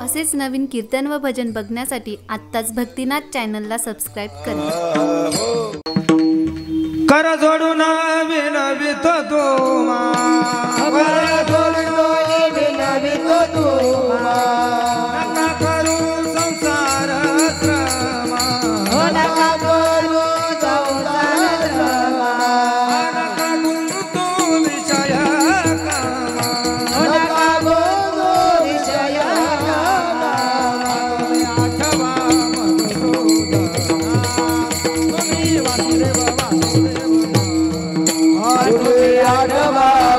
असेच नवीन कीर्तन व भजन बघण्यासाठी आत्ताच भक्तिनाथ चॅनलला सबस्क्राइब करा। कर जोडून विनवित तुमा, कर जोडून विनवित तुमा, नका करू संसार श्रमा, नका करू संसार श्रमा, नका गुंतू विषय कामा, नका गुंतू विषय कामा, आठवा मधुसूदना तुम्ही वासुदेव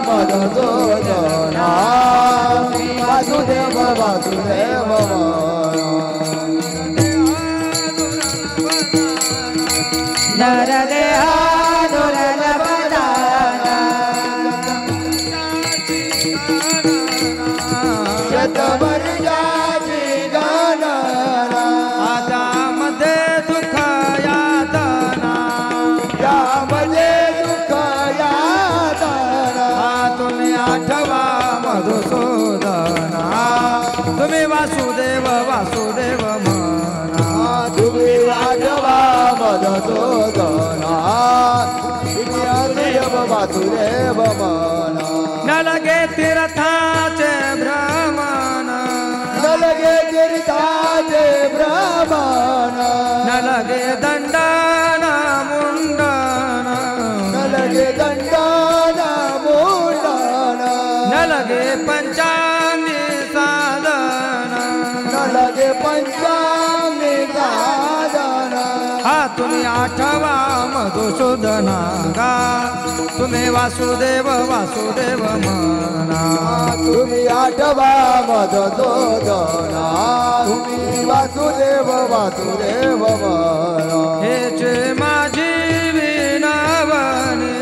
मधुसूदना वासुदेव वासुदेव नरदेहा दुर्लभदाना शतवर्षाची गणना आदामध्ये दुःख यातना, यामध्ये दुःख यातना, तुम्ही आठवा मधुसूदना तुम्ही वासुदेव वासुदेव म्हणा, तुम्ही आठवा मधुसूदना तुम्ही वासुदेव वासुदेव म्हणा। न लगे तीर्थाचे भ्रमण, न लगे तीर्थाचे भ्रमण, न लगे दंडन मुंडन, न लगे दंडन मुंडन, न लगे पंचांगी साधन, न लगे पंचांगी साधन, हा तुम्ही आठवा मधुसूदना गा तुम्ही वासुदेव वासुदेव म्हणा, तुम्ही आठवा मधुसूदना तुम्ही वासुदेव वासुदेव म्हणा। हेचे माझी विनवणी,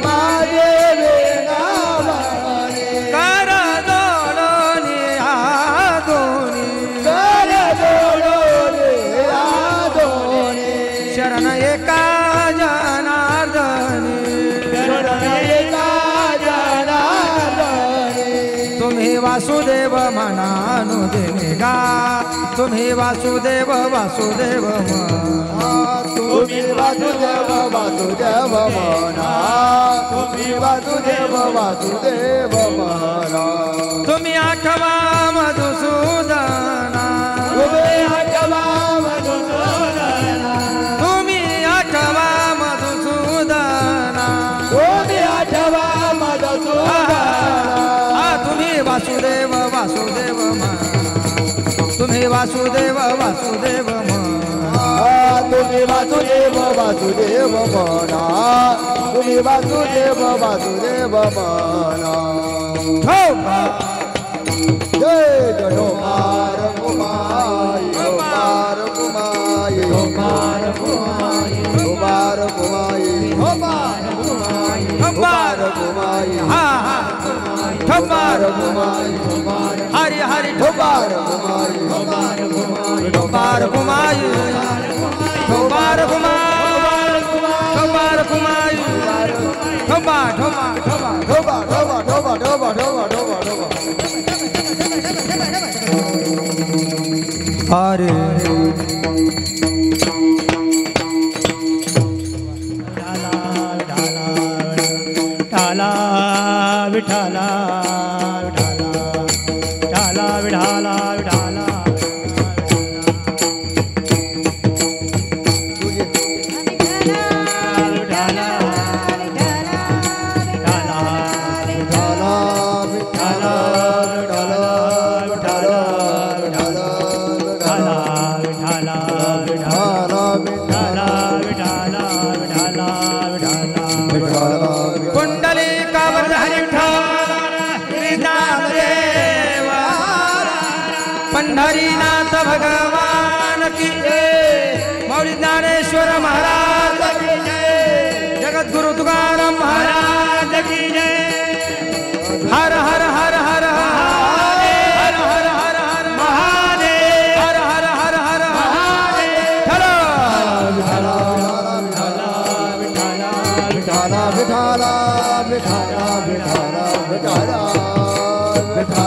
माझे विनवणी, कर जोडोनी आदोनी, कर जोडोनी आदोनी, शरण एका जनार्दनी, शरण एका जनार्दनी, तुम्ही वासुदेव मनानुदिनी गा तुम्ही वासुदेव वासुदेव म्हणा, तुम्ही वासुदेव वासुदेव म्हणा, तुम्ही वासुदेव वासुदेव म्हणा, तुम्ही आठवा मधुसूदना, तुम्ही आठवा मधुसूदना, तुम्ही आठवा मधुसूदना, तुम्ही आठवा मधुसूदना, तुम्ही वासुदेव वासुदेव म्हणा, तुम्ही वासुदेव वासुदेव म्हणा, तुम्ही वासुदेव वासुदेव म्हणा, तुम्ही वासुदेव वासुदेव म्हणा। जय गणोबार कुमारी, गोबार कुमारी, गोबार कुमारी, गोबार कुमारी, गोबार कुमारी, गोबार कुमारी, हा हा गोबार कुमारी, हरि हरि गोबार कुमारी, गोबार कुमारी, गोबार कुमारी, गोबार कुमारी, गोबार कुमारी, ढोबा ढोबा ढोबा ढोबा ढोबा ढोबा ढोबा ढोबा ढोबा ढोबा हरे विठाला विठाला विठाला विठाला विठाला विठाला पंढरीनाथ भगवान की जय, मौली ज्ञानेश्वर महाराज की जय, जगत गुरु तुकाराम महाराज की जय। हर हर हर हर हर हर हर हर महादेव, हर हर हर हर महादेव। चलो विठाला विठाला विठाला विठाला विठाला विठाला विठाला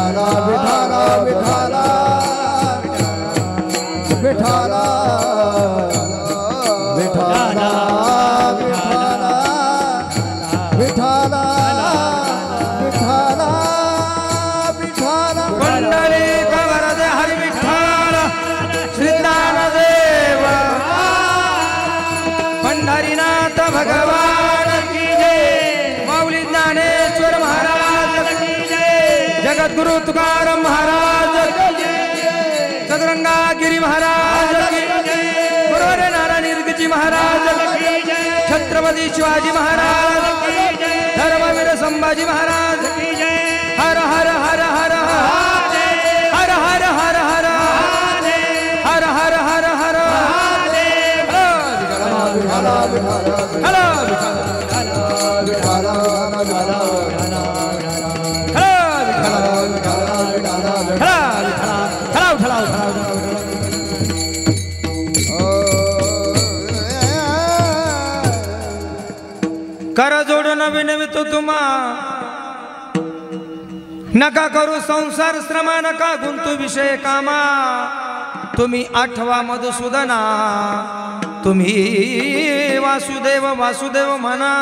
जगद्गुरु तुकाराम महाराज की सदरंगा गिरी महाराज की गुरुवर नारायण गिरजी महाराज की छत्रपती शिवाजी महाराज की धर्मवीर संभाजी महाराज की हर हर हर हर हर हर हर हर हर हर हर हर कर जोडून विनवितो तुम्हा नका करू संसार श्रमा नका गुंतू विषय कामा तुम्ही आठवा मधुसूदना तुम्ही वासुदेव वासुदेव म्हणा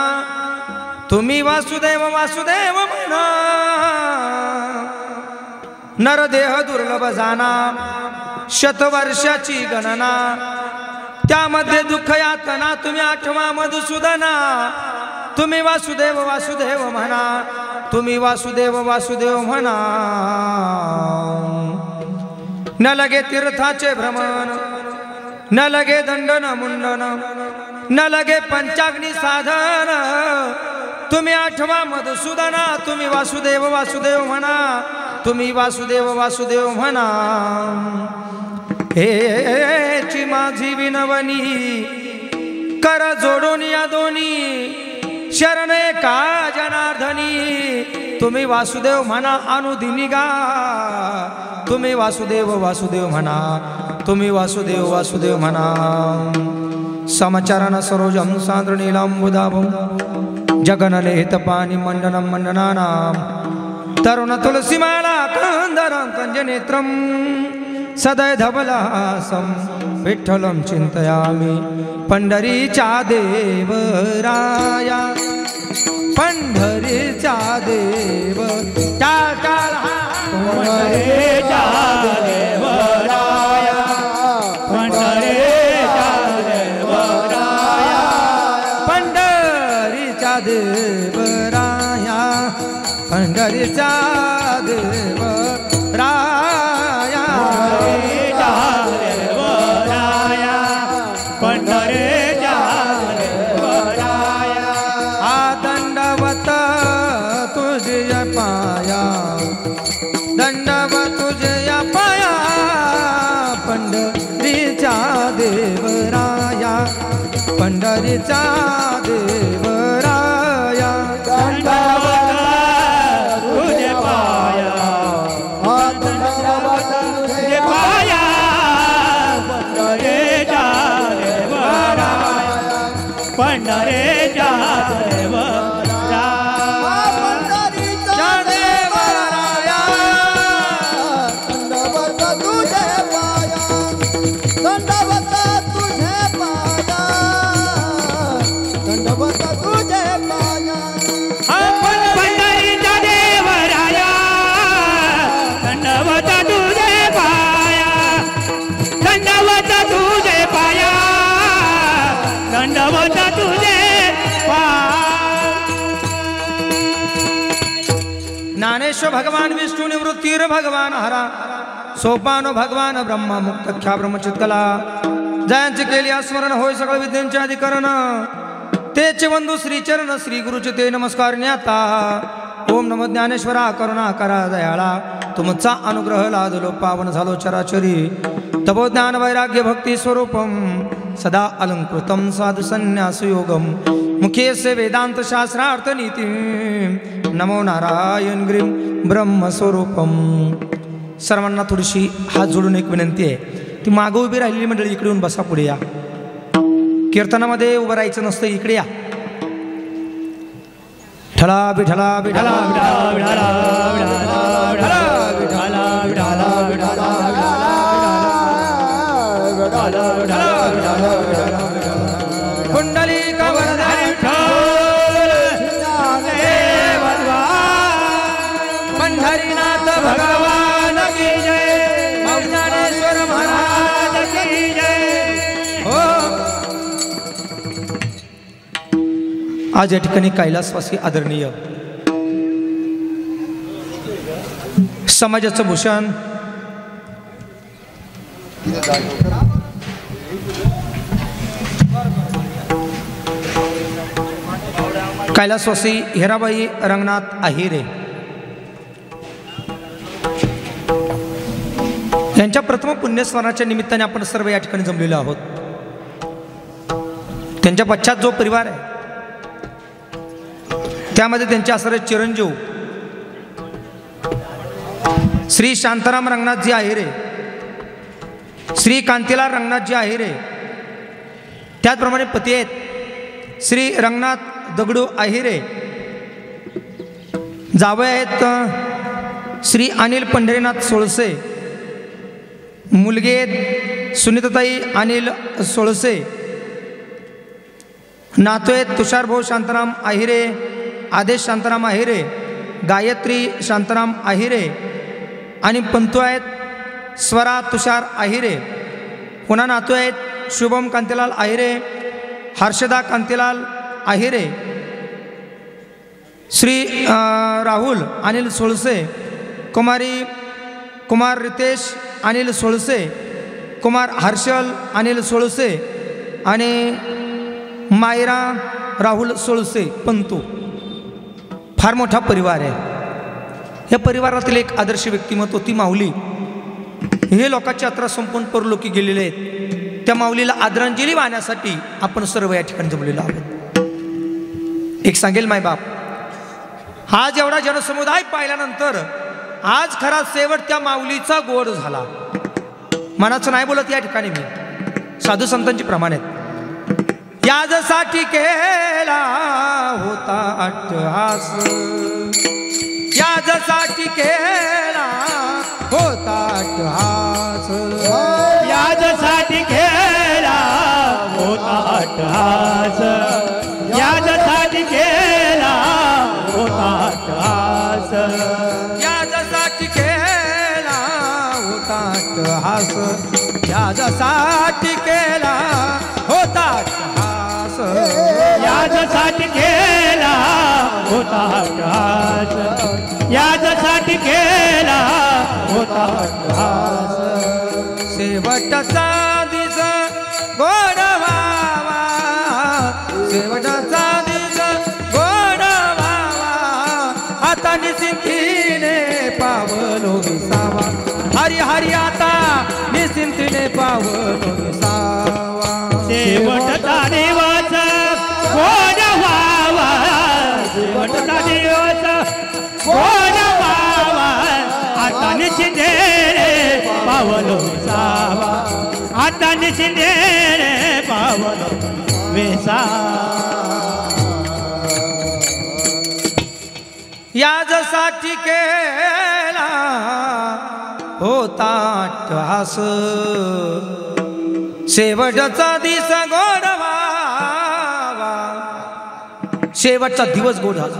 तुम्ही वासुदेव वासुदेव म्हणा नरदेह दुर्लभ जाना शतवर्षाची गणना त्यामध्ये दुःख यातना तुम्ही आठवा मधुसूदना तुम्ही वासुदेव वासुदेव म्हणा तुम्ही वासुदेव वासुदेव म्हणा न लगे तीर्थाचे भ्रमण न लगे दंडन मुंडन न लगे पंचाग्नी साधन तुम्ही आठवा मधुसूदना तुम्ही वासुदेव वासुदेव म्हणा तुम्ही वासुदेव वासुदेव म्हणा हेची माझी विनवणी कर जोडून या दोन्ही शरण का जनार्दनी तुम्ही वासुदेव म्हणा अनुदिनी गा तुम्ही वासुदेव वासुदेव म्हणा तुम्ही वासुदेव वासुदेव म्हणा समचरण सरोजम सांद्र नीलांबुदाभं जगनलेत पाणी मंडनं मंडनानां तरुण तुलसीमाला कंदरं कंजनेत्रं सदय धवलासं विठ्ठलं चिंतयामि पंढरीचा देवराया पंढरीचा देव टाळ टाळ पंढरीचा देवराया पंढरीचा देवराया पंढरीचा देवराया पंढरीचा देवराया पंढरीचा देवराया आ दंडवत तुझ्या पाया दंडवत तुझ्या पाया पंढरीचा देवराया पंढरीचा देवराया दंडवत तुझ्या पाया दंडवत तुझ्या पाया पंढरीचा पंढरीचा देवराया पंढरीचा देवराया दंडवत तुझे पाया दंडवत तुझे पाया दंडवत तुझे पाया पंढरीचा देवराया दंडवत तुझे पाया दंडवत तुझे पाया दंडवत तुझे ज्ञानेश्वर भगवान विष्णु निवृत्तीर भगवान हरा सोपानो भगवान ब्रह्मा मुक्त ख्या ब्रह्मचित्कला जयांचे केली स्मरण होय सगळ विद्यांचे अधिकरण तेचे बंधू श्री चरण श्री गुरुचे ते नमस्कार न्याता ओम नमो ज्ञानेश्वरा करुणा करा दयाळा तुमचा अनुग्रह लादलो पावन झालो चराचरी तपो ज्ञान वैराग्य भक्ती स्वरूपम सदा अलंकृतम साधु संन्यास योगम मुखे से वेदांत शास्त्रार्थ नीति नमो नारायण ग्रीम ब्रह्मस्वरूपम सर्वांना थोडीशी हात जोडून एक विनंती आहे ती मागे उभी राहिलेली मंडळी इकडे येऊन बसा पुढे या कीर्तनामध्ये उभं राहायचं नसतं इकडे या ठला विठला विठला विठला विठला विठला कुंडली कवरधारी पंढरीनाथ भगवान की जय ज्ञानेश्वर महाराज की जय हो आज या ठिकाणी कैलासवासी आदरणीय समाजाचं भूषण कैलासवासी हिराबाई रंगनाथ आहिरे यांच्या प्रथम पुण्यस्मरणाच्या निमित्ताने आपण सर्व या ठिकाणी जमलेलो आहोत. त्यांच्या पश्चात जो परिवार आहे त्यामध्ये त्यांचे असणारे चिरंजीव श्री शांताराम रंगनाथजी आहिरे, श्री कांतीलाल रंगनाथजी आहिरे, त्याचप्रमाणे पती आहेत श्री रंगनाथ दगडू आहिरे, जावई आहेत श्री अनिल पंढरीनाथ सोळसे, मुलगे आहेत सुनीताताई अनिल सोळसे, नातू आहेत तुषारभाऊ शांताराम आहिरे, आदेश शांताराम आहिरे, गायत्री शांताराम आहिरे आणि पंतू आहेत स्वरा तुषार आहिरे. पुन्हा नातू आहेत शुभम कांतीलाल आहिरे, हर्षदा कांतीलाल आहिरे, श्री राहुल अनिल सोळसे, कुमार रितेश अनिल सोळसे, कुमार हर्षल अनिल सोळसे आणि मायरा राहुल सोळसे पंतू. फार मोठा परिवार आहे. या परिवारातील एक आदर्श व्यक्तिमत्व ती माऊली. हे लोकांची यात्रा संपून परलोकी गेलेले आहेत. त्या माऊलीला आदरांजली वाहण्यासाठी आपण सर्व या ठिकाणी जमलेलो आहोत. एक सांगेल मायबाप, आज एवढा जनसमुदाय पाहिल्यानंतर आज खरा शेवट त्या माऊलीचा गोड झाला. मनाचं नाही बोलत या ठिकाणी मी, साधू संतांची प्रमाण आहेत. याजसाठी केला होता अट्टहास, याजसाठी केला होता अट्टहास, याजसाठी केला होता अट्टहास, याजसाठी केला होता अट्टहास, याजसाठी केला होता अट्टहास, याजसाठी केला होता अट्टहास, याजसाठी केला होता अट्टहास, याजसाठी केला होता अट्टहास. शेवटचा दिस गोड व्हावा, शेवटचा दिस गोड व्हावा, आता निश्चिंतीने पावलो विसावा, हरी हरी आता निश्चिंतीने पावलो विसावा. शेवटचा दिवस गोड व्हावा, शेवटचा दिवस गोड व्हावा, आता निश्चिंतेने पावलो विसावा, आता निश्चिंतेने पावलो विसावा. याजसाठी केला होता अट्टहास, शेवटचा दिवस गोड व्हावा. शेवटचा दिवस गोड झाला.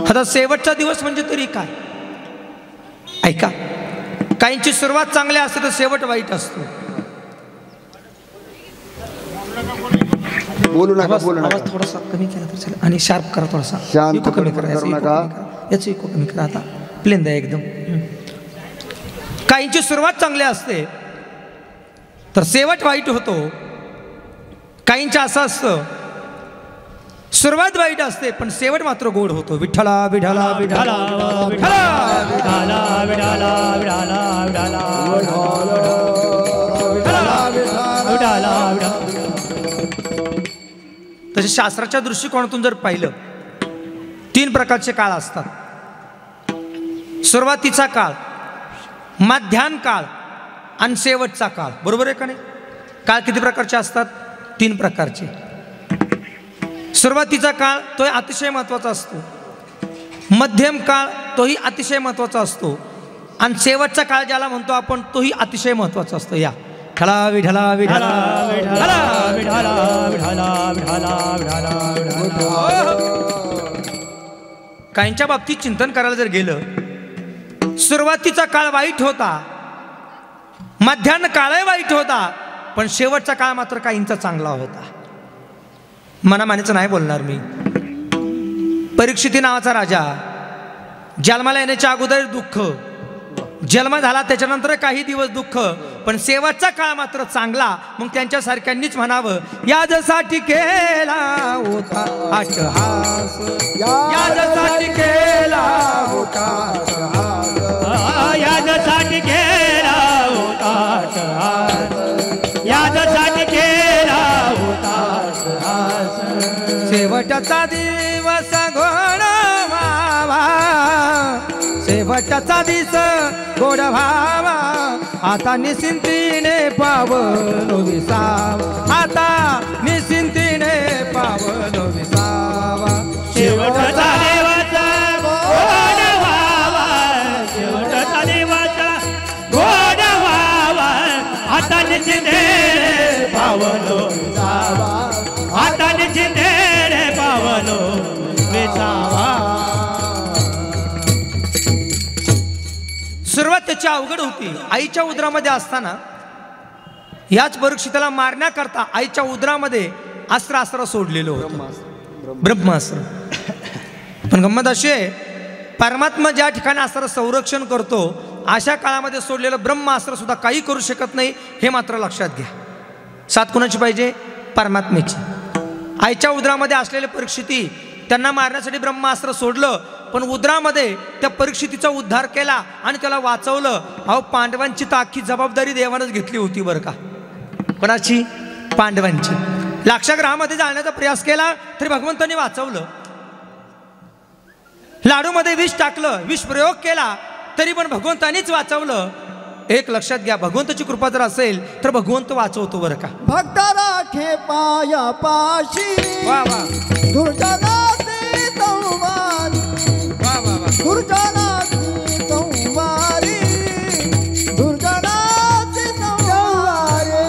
आता शेवटचा दिवस म्हणजे तरी काय? ऐका, काहींची सुरुवात चांगली असते तर शेवट वाईट असतो. बोलू नका, बोलू नका. आवाज थोडासा कमी केला तर चालेल आणि शार्प करा थोडासा. शांत इको कमी करा, करू नका. याचं इको कमी करा. आता प्लेन द्या एकदम. काहींची सुरुवात चांगली असते तर शेवट वाईट होतो. काहींचं असं असतं सुरुवात वाईट असते पण शेवट मात्र गोड होतो. विठ्ठला विठ्ठला विठ्ठला तसे शास्त्राच्या दृष्टिकोनातून जर पाहिलं 3 प्रकारचे काळ असतात. सुरुवातीचा काळ, मध्यान्ह काळ आणि शेवटचा काळ. बरोबर आहे का नाही? काळ किती प्रकारचे असतात? 3 प्रकारचे. सुरुवातीचा काळ तोही अतिशय महत्त्वाचा असतो, मध्यम काळ तोही अतिशय महत्त्वाचा असतो आणि शेवटचा काळ ज्याला म्हणतो आपण तोही अतिशय महत्त्वाचा असतो. या विठ्ठला विठ्ठला विठ्ठला विठ्ठला विठ्ठला विठ्ठला विठ्ठला. काहींच्या बाबतीत चिंतन करायला जर गेलं, सुरुवातीचा काळ वाईट होता, मध्यान्ह काळही वाईट होता, पण शेवटचा काळ मात्र काहींचा चांगला होता. मनामानेचं नाही बोलणार मी. परीक्षिती नावाचा राजा जन्माला येण्याच्या अगोदर दुःख, जन्म झाला त्याच्यानंतर काही दिवस दुःख, पण शेवटचा काळ मात्र चांगला. मग त्यांच्यासारख्यांनीच म्हणावं, याजसाठी केला होता अट्टहास, याजसाठी केला होता अट्टहास, याजसाठी केला होता अट्टहास, याजसाठी केला होता अट्टहास. शेवटचा दिवस गोड व्हावा, शेवटचा दिवस गोड व्हावा, आता निश्चिंतीने पावलो विसावा, आता निश्चिंतीने पावलो विसावा. शेवटचा देवाचा गोड व्हावा, शेवटचा देवाचा गोड व्हावा, आता निश्चिंतीने पावलो विसावा, आता निश्चिंतीने पावलो विसावा. सुरुवात त्याची अवघड होती. आईच्या उदरामध्ये असताना याच परीक्षिताला मारण्याकरता आईच्या उदरामध्ये अस्त्र सोडलेलं होतं, ब्रह्मास्त्र. पण गंमत अशी आहे, परमात्मा ज्या ठिकाणी अस्त्र संरक्षण करतो अशा काळामध्ये सोडलेलं ब्रह्मास्त्र सुद्धा काही करू शकत नाही, हे मात्र लक्षात घ्या. साथ कुणाची पाहिजे? परमात्म्याची. आईच्या उदरामध्ये असलेले परीक्षिती त्यांना मारण्यासाठी ब्रह्मास्त्र सोडलं, पण उदरामध्ये त्या परीक्षितीचा उद्धार केला आणि त्याला वाचवलं. अहो, पांडवांची तर अख्खी जबाबदारी देवानंच घेतली होती बरं का. कोणाची? पांडवांची. लाक्षागृहामध्ये जाण्याचा प्रयास केला तरी भगवंतांनी वाचवलं. लाडूमध्ये विष टाकलं, विष प्रयोग केला तरी पण भगवंतांनीच वाचवलं. एक लक्षात घ्या, भगवंताची कृपा जर असेल तर भगवंत वाचवतो बरं का. भक्त राखे पाया पाशी, वा वा दुर्जनाचे संवारी, वा वा वा. दुर्जनाचे संवारी, दुर्जनाचे संवारी.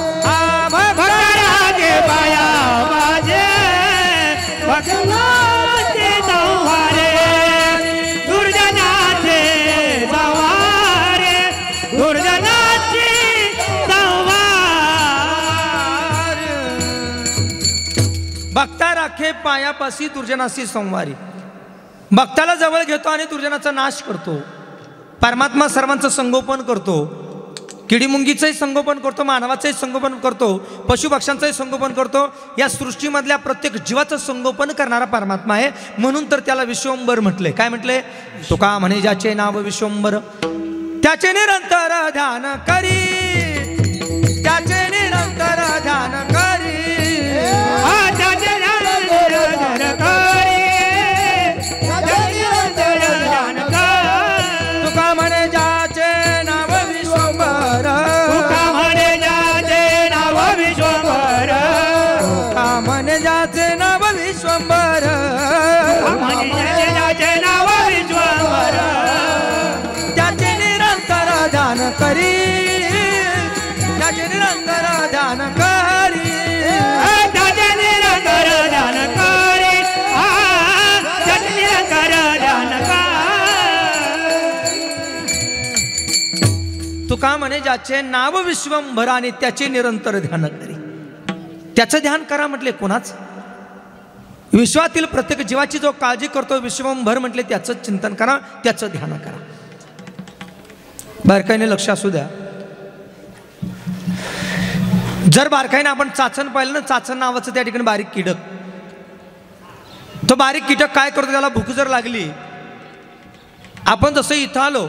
भक्तराजे पाया माझे, भक्तराजे संवारे, दुर्जनाचे संवारे, दुर्जनाचे संवार. भक्ता राखे पायापाशी दुर्जनाशी संवारी. भक्ताला जवळ घेतो आणि दुर्जनाचा नाश करतो. परमात्मा सर्वांचं संगोपन करतो. किडीमुंगीचंही संगोपन करतो, मानवाचंही संगोपन करतो, पशुपक्ष्यांचंही संगोपन करतो. या सृष्टीमधल्या प्रत्येक जीवाचं संगोपन करणारा परमात्मा आहे. म्हणून तर त्याला विश्वंभर म्हटले. काय म्हटले? तुका म्हणे ज्याचे नाव विश्वंभर, त्याचे निरंतर ध्यान करी, त्याचे निरंतर ध्यान करी. तुका म्हणे ज्याचे नाव विश्वंभर, तुका म्हणे ज्याचे नाव विश्वंभर, तुका म्हणे ज्याचे नाव विश्वंभर, ज्याचे नाव विश्वंभर, त्याचे निरंतर ध्यान करी, त्याचे निरंतर ध्यान करी, त्याचे निरंतर ध्यान करी, त्याचे निरंतर ध्यान करी. तुका म्हणे ज्याचे नाव विश्वंभर आणि त्याचे निरंतर ध्यान करी. त्याचं ध्यान करा म्हटले. कोणाच? विश्वातील प्रत्येक जीवाची जो काळजी करतो विश्वंभर म्हटले, त्याचं चिंतन करा, त्याचं ध्यान करा. बारकाईने लक्ष असू द्या. जर बारकाईने आपण चाचण पाहिलं ना, चाचण नावाचं त्या ठिकाणी बारीक कीटक, तो बारीक कीटक काय करतो? त्याला भूक जर लागली, आपण जसं इथं आलो,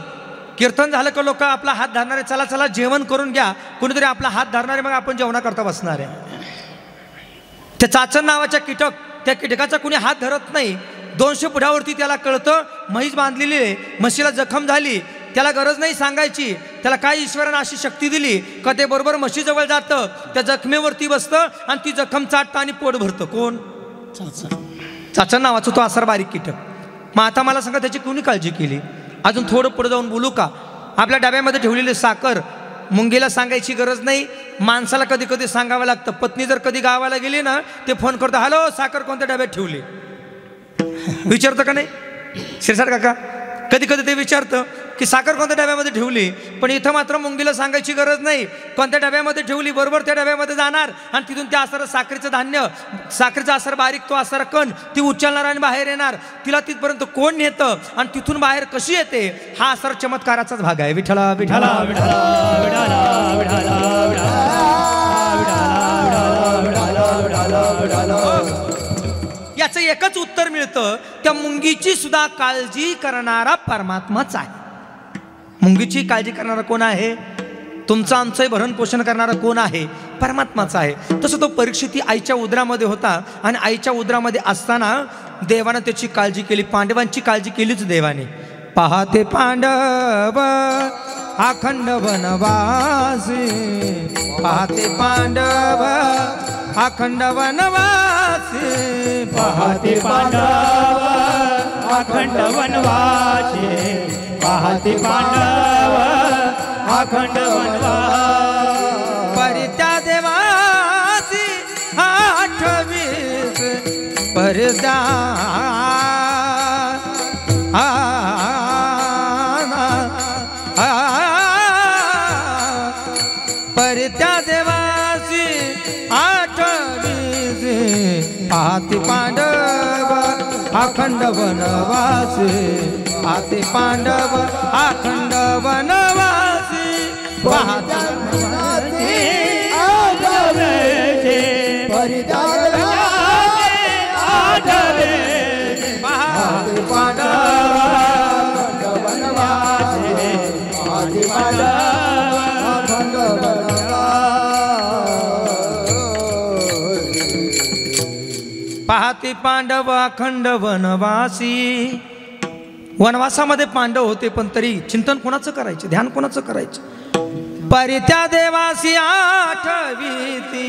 कीर्तन झालं का लोक आपला हात धरणारे, चला चला जेवण करून घ्या, कोणीतरी आपला हात धरणारे, मग आपण जेवणा करता बसणार आहे. त्या चाचण नावाच्या कीटक, त्या कीटकाचा कुणी हात धरत नाही. 200 पुढ्यावरती त्याला कळतं म्हैस बांधलेली आहे, म्हशीला जखम झाली, त्याला गरज नाही सांगायची. त्याला काय ईश्वरानं अशी शक्ती दिली का ते बरोबर म्हशीजवळ जातं, त्या जखमेवरती बसतं आणि ती जखम चाटतं आणि पोट भरतं. कोण? चाचण नावाचं तो असार बारीक कीटक. मग आता मला सांगा, त्याची कोणी काळजी केली? अजून थोडं पुढे जाऊन बोलू का? आपल्या डब्यामध्ये ठेवलेली साखर मुंगीला सांगायची गरज नाही, माणसाला कधी कधी सांगावं लागतं. पत्नी जर कधी गावाला गेली ना, ते फोन करतो, हॅलो साखर कोणत्या डब्यात ठेवली, विचारतं का नाही? शिरसाट काका कधी कधी ते विचारतं की साखर कोणत्या डब्यामध्ये ठेवली, पण इथं मात्र मुंगीला सांगायची गरज नाही कोणत्या डब्यामध्ये ठेवली, बरोबर त्या डब्यामध्ये जाणार आणि तिथून त्या असर साखरेचं धान्य, साखरेचा असर बारीक तो असर कण ती उचलणार आणि बाहेर येणार, तिला तिथपर्यंत कोण नेतं आणि तिथून बाहेर कशी येते, हा असर चमत्काराचाच भाग आहे. विठ्ठला विठ्ठला याचं एकच उत्तर मिळतं, त्या मुंगीची सुद्धा काळजी करणारा परमात्माच आहे. मुंगीची काळजी करणारा कोण आहे? तुमचं आमचं भरण पोषण करणारा कोण आहे? परमात्माच आहे. तसं तो परीक्षित आईच्या उदरामध्ये होता आणि आईच्या उदरामध्ये असताना देवानं त्याची काळजी केली, पांडवांची काळजी केलीच देवाने. पाहते पांडव अखंड वनवासी, पाहते पांडव अखंड वनवासी, पाहते पांडव अखंड वनवासी, पाहते पांडव अखंड वनवासी. परित्या देवासी आठवीस परित्या परित्या देवासी आठवीस पाहते पांडव अखंड वनवासी, पाहते पांडव अखंड वनवासी, पाहते पाहते पांडव अखंड वनवासी. वनवासामध्ये पांडव होते पण तरी चिंतन कोणाचं करायचे, ध्यान कोणाचं करायचं? परित्या देवासी आठवीती,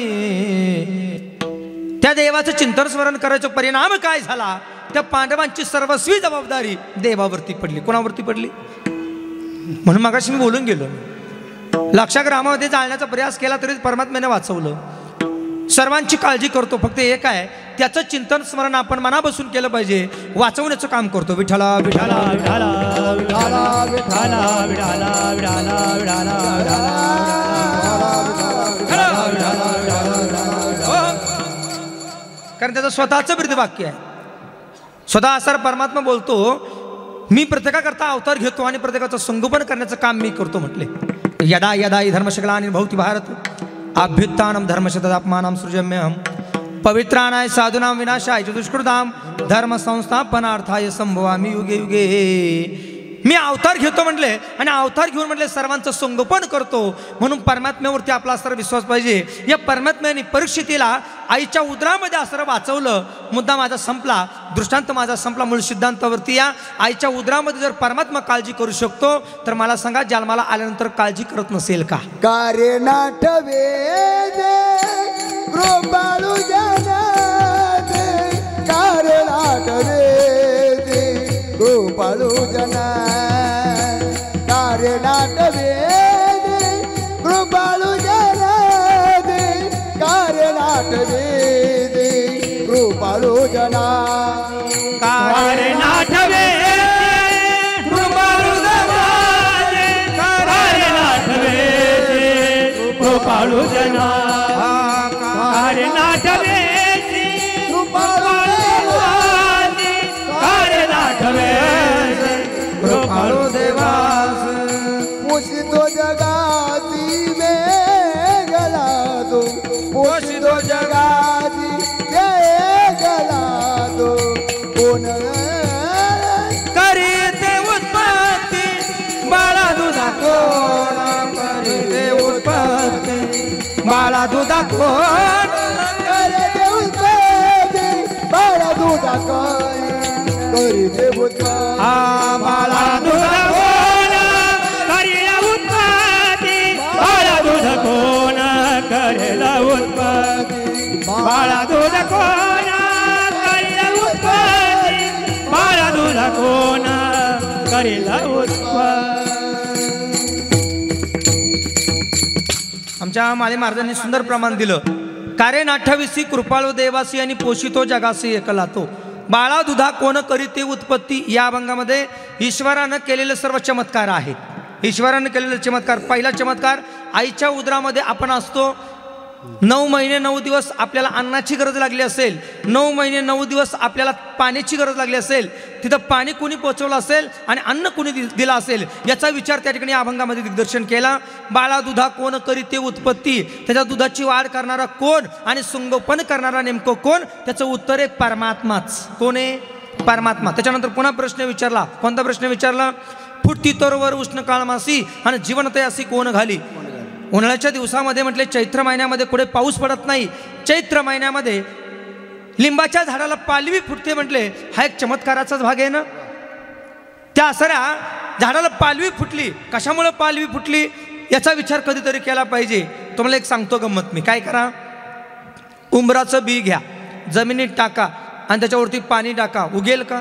त्या देवाचं चिंतन स्मरण करायचं. परिणाम काय झाला? त्या पांडवांची सर्वस्वी जबाबदारी देवावरती पडली. कोणावरती पडली? म्हणून मगाशी मी बोलून गेलो, लक्षाग्रामामध्ये जाळण्याचा प्रयास केला तरी परमात्म्याने वाचवलं. सर्वांची काळजी करतो, फक्त एक आहे त्याचं चिंतन स्मरण आपण मनापासून केलं पाहिजे, वाचवण्याचं काम करतो. विठ्ठला विठ्ठला विठाला विठाला विठाला विठाला विठाला विठाला. कारण त्याचं स्वतःचं ब्रीदवाक्य आहे. स्वतः असर परमात्मा बोलतो, मी प्रत्येकाकरता अवतार घेतो आणि प्रत्येकाचं संगोपन करण्याचं काम मी करतो म्हटले. यदा यदा हि धर्मशकलानि भवति भारत अभ्युत्थानं धर्मशतदात्मानं सृजम्यहं पवित्राणाय साधूनां विनाशाय च दुष्कृतां धर्म संस्थापनार्थाय संभवामि युगे युगे. मी अवतार घेतो म्हटले आणि अवतार घेऊन म्हटले सर्वांचं संगोपन करतो. म्हणून परमात्म्यावरती आपला असर विश्वास पाहिजे. या परमात्म्याने परीक्षितीला आईच्या उदरामध्ये असर वाचवलं. मुद्दा माझा संपला, दृष्टांत माझा संपला. मूळ सिद्धांतावरती या आईच्या उदरामध्ये जर परमात्मा काळजी करू शकतो तर मला सांगा, जन्माला आल्यानंतर काळजी करत नसेल का? कार्य नाठवे कृपाळू जनाते, कार्य नाठवे कृपाळू जना, कार्य नाठवे कृपाळू जनाते, कार्य नाठवे कृपाळू जना, कार्य नाठवे कृपाळू जना, कार्य नाठवे कृपाळू जना, कार्य नाठवे कृपाळू देवासी, कार्य नाठवे कृपाळू देवास. पोषितो जगाती मेघला तो, पोषितो जगाती मेघला तो, कोण करीते उत्पत्ती बाळा दुधा कोण, करीते उत्पत्ती बाळा दुधा कोण, करते उत्पत्ती बाळा दुधा कोण, करते उत्पत्ती बाळा दुधा कोण, करेला उत्पत्ती बाळा दूध कोण, करेला उत्पत्ती बाळा दूध कोण, करेला उत्पत्ती बाळा दूध कोण, करेला उत्पत्ती. आमच्या माळी महाराजांनी सुंदर प्रमाण दिलं. कार्य नाठविसी कृपाळू देवासी आणि पोषितो जगासी एकला तो. बाळा दुधा कोण करीते उत्पत्ती या अभंगामध्ये ईश्वरानं केलेले सर्व चमत्कार आहेत. ईश्वरानं केलेले चमत्कार. पहिला चमत्कार, आईच्या उदरामध्ये आपण असतो. 9 महिने 9 दिवस आपल्याला अन्नाची गरज लागली असेल, 9 महिने 9 दिवस आपल्याला पाण्याची गरज लागली असेल, तिथं पाणी कोणी पोचवलं असेल आणि अन्न कोणी दिलं असेल याचा विचार त्या ठिकाणी अभंगामध्ये दिग्दर्शन केला. बाळा दुधा कोण करीते उत्पत्ती, त्याच्या दुधाची वाढ करणारा कोण आणि संगोपन करणारा नेमकं कोण, त्याचं उत्तर आहे परमात्माच. कोण आहे? परमात्मा. त्याच्यानंतर पुन्हा प्रश्न विचारला. कोणता प्रश्न विचारला? फुटती तोरवर उष्ण काळमासी आणि जीवनतयासी कोण घाली. उन्हाळ्याच्या दिवसामध्ये म्हटले चैत्र महिन्यामध्ये कुठे पाऊस पडत नाही. चैत्र महिन्यामध्ये लिंबाच्या झाडाला पालवी फुटते म्हटले, हा एक चमत्काराचाच भाग आहे ना. त्या असऱ्या झाडाला पालवी फुटली, कशामुळे पालवी फुटली याचा विचार कधीतरी केला पाहिजे. तुम्हाला एक सांगतो गंमत मी. काय करा, उंबराचं बी घ्या, जमिनीत टाका आणि त्याच्यावरती पाणी टाका. उगेल का?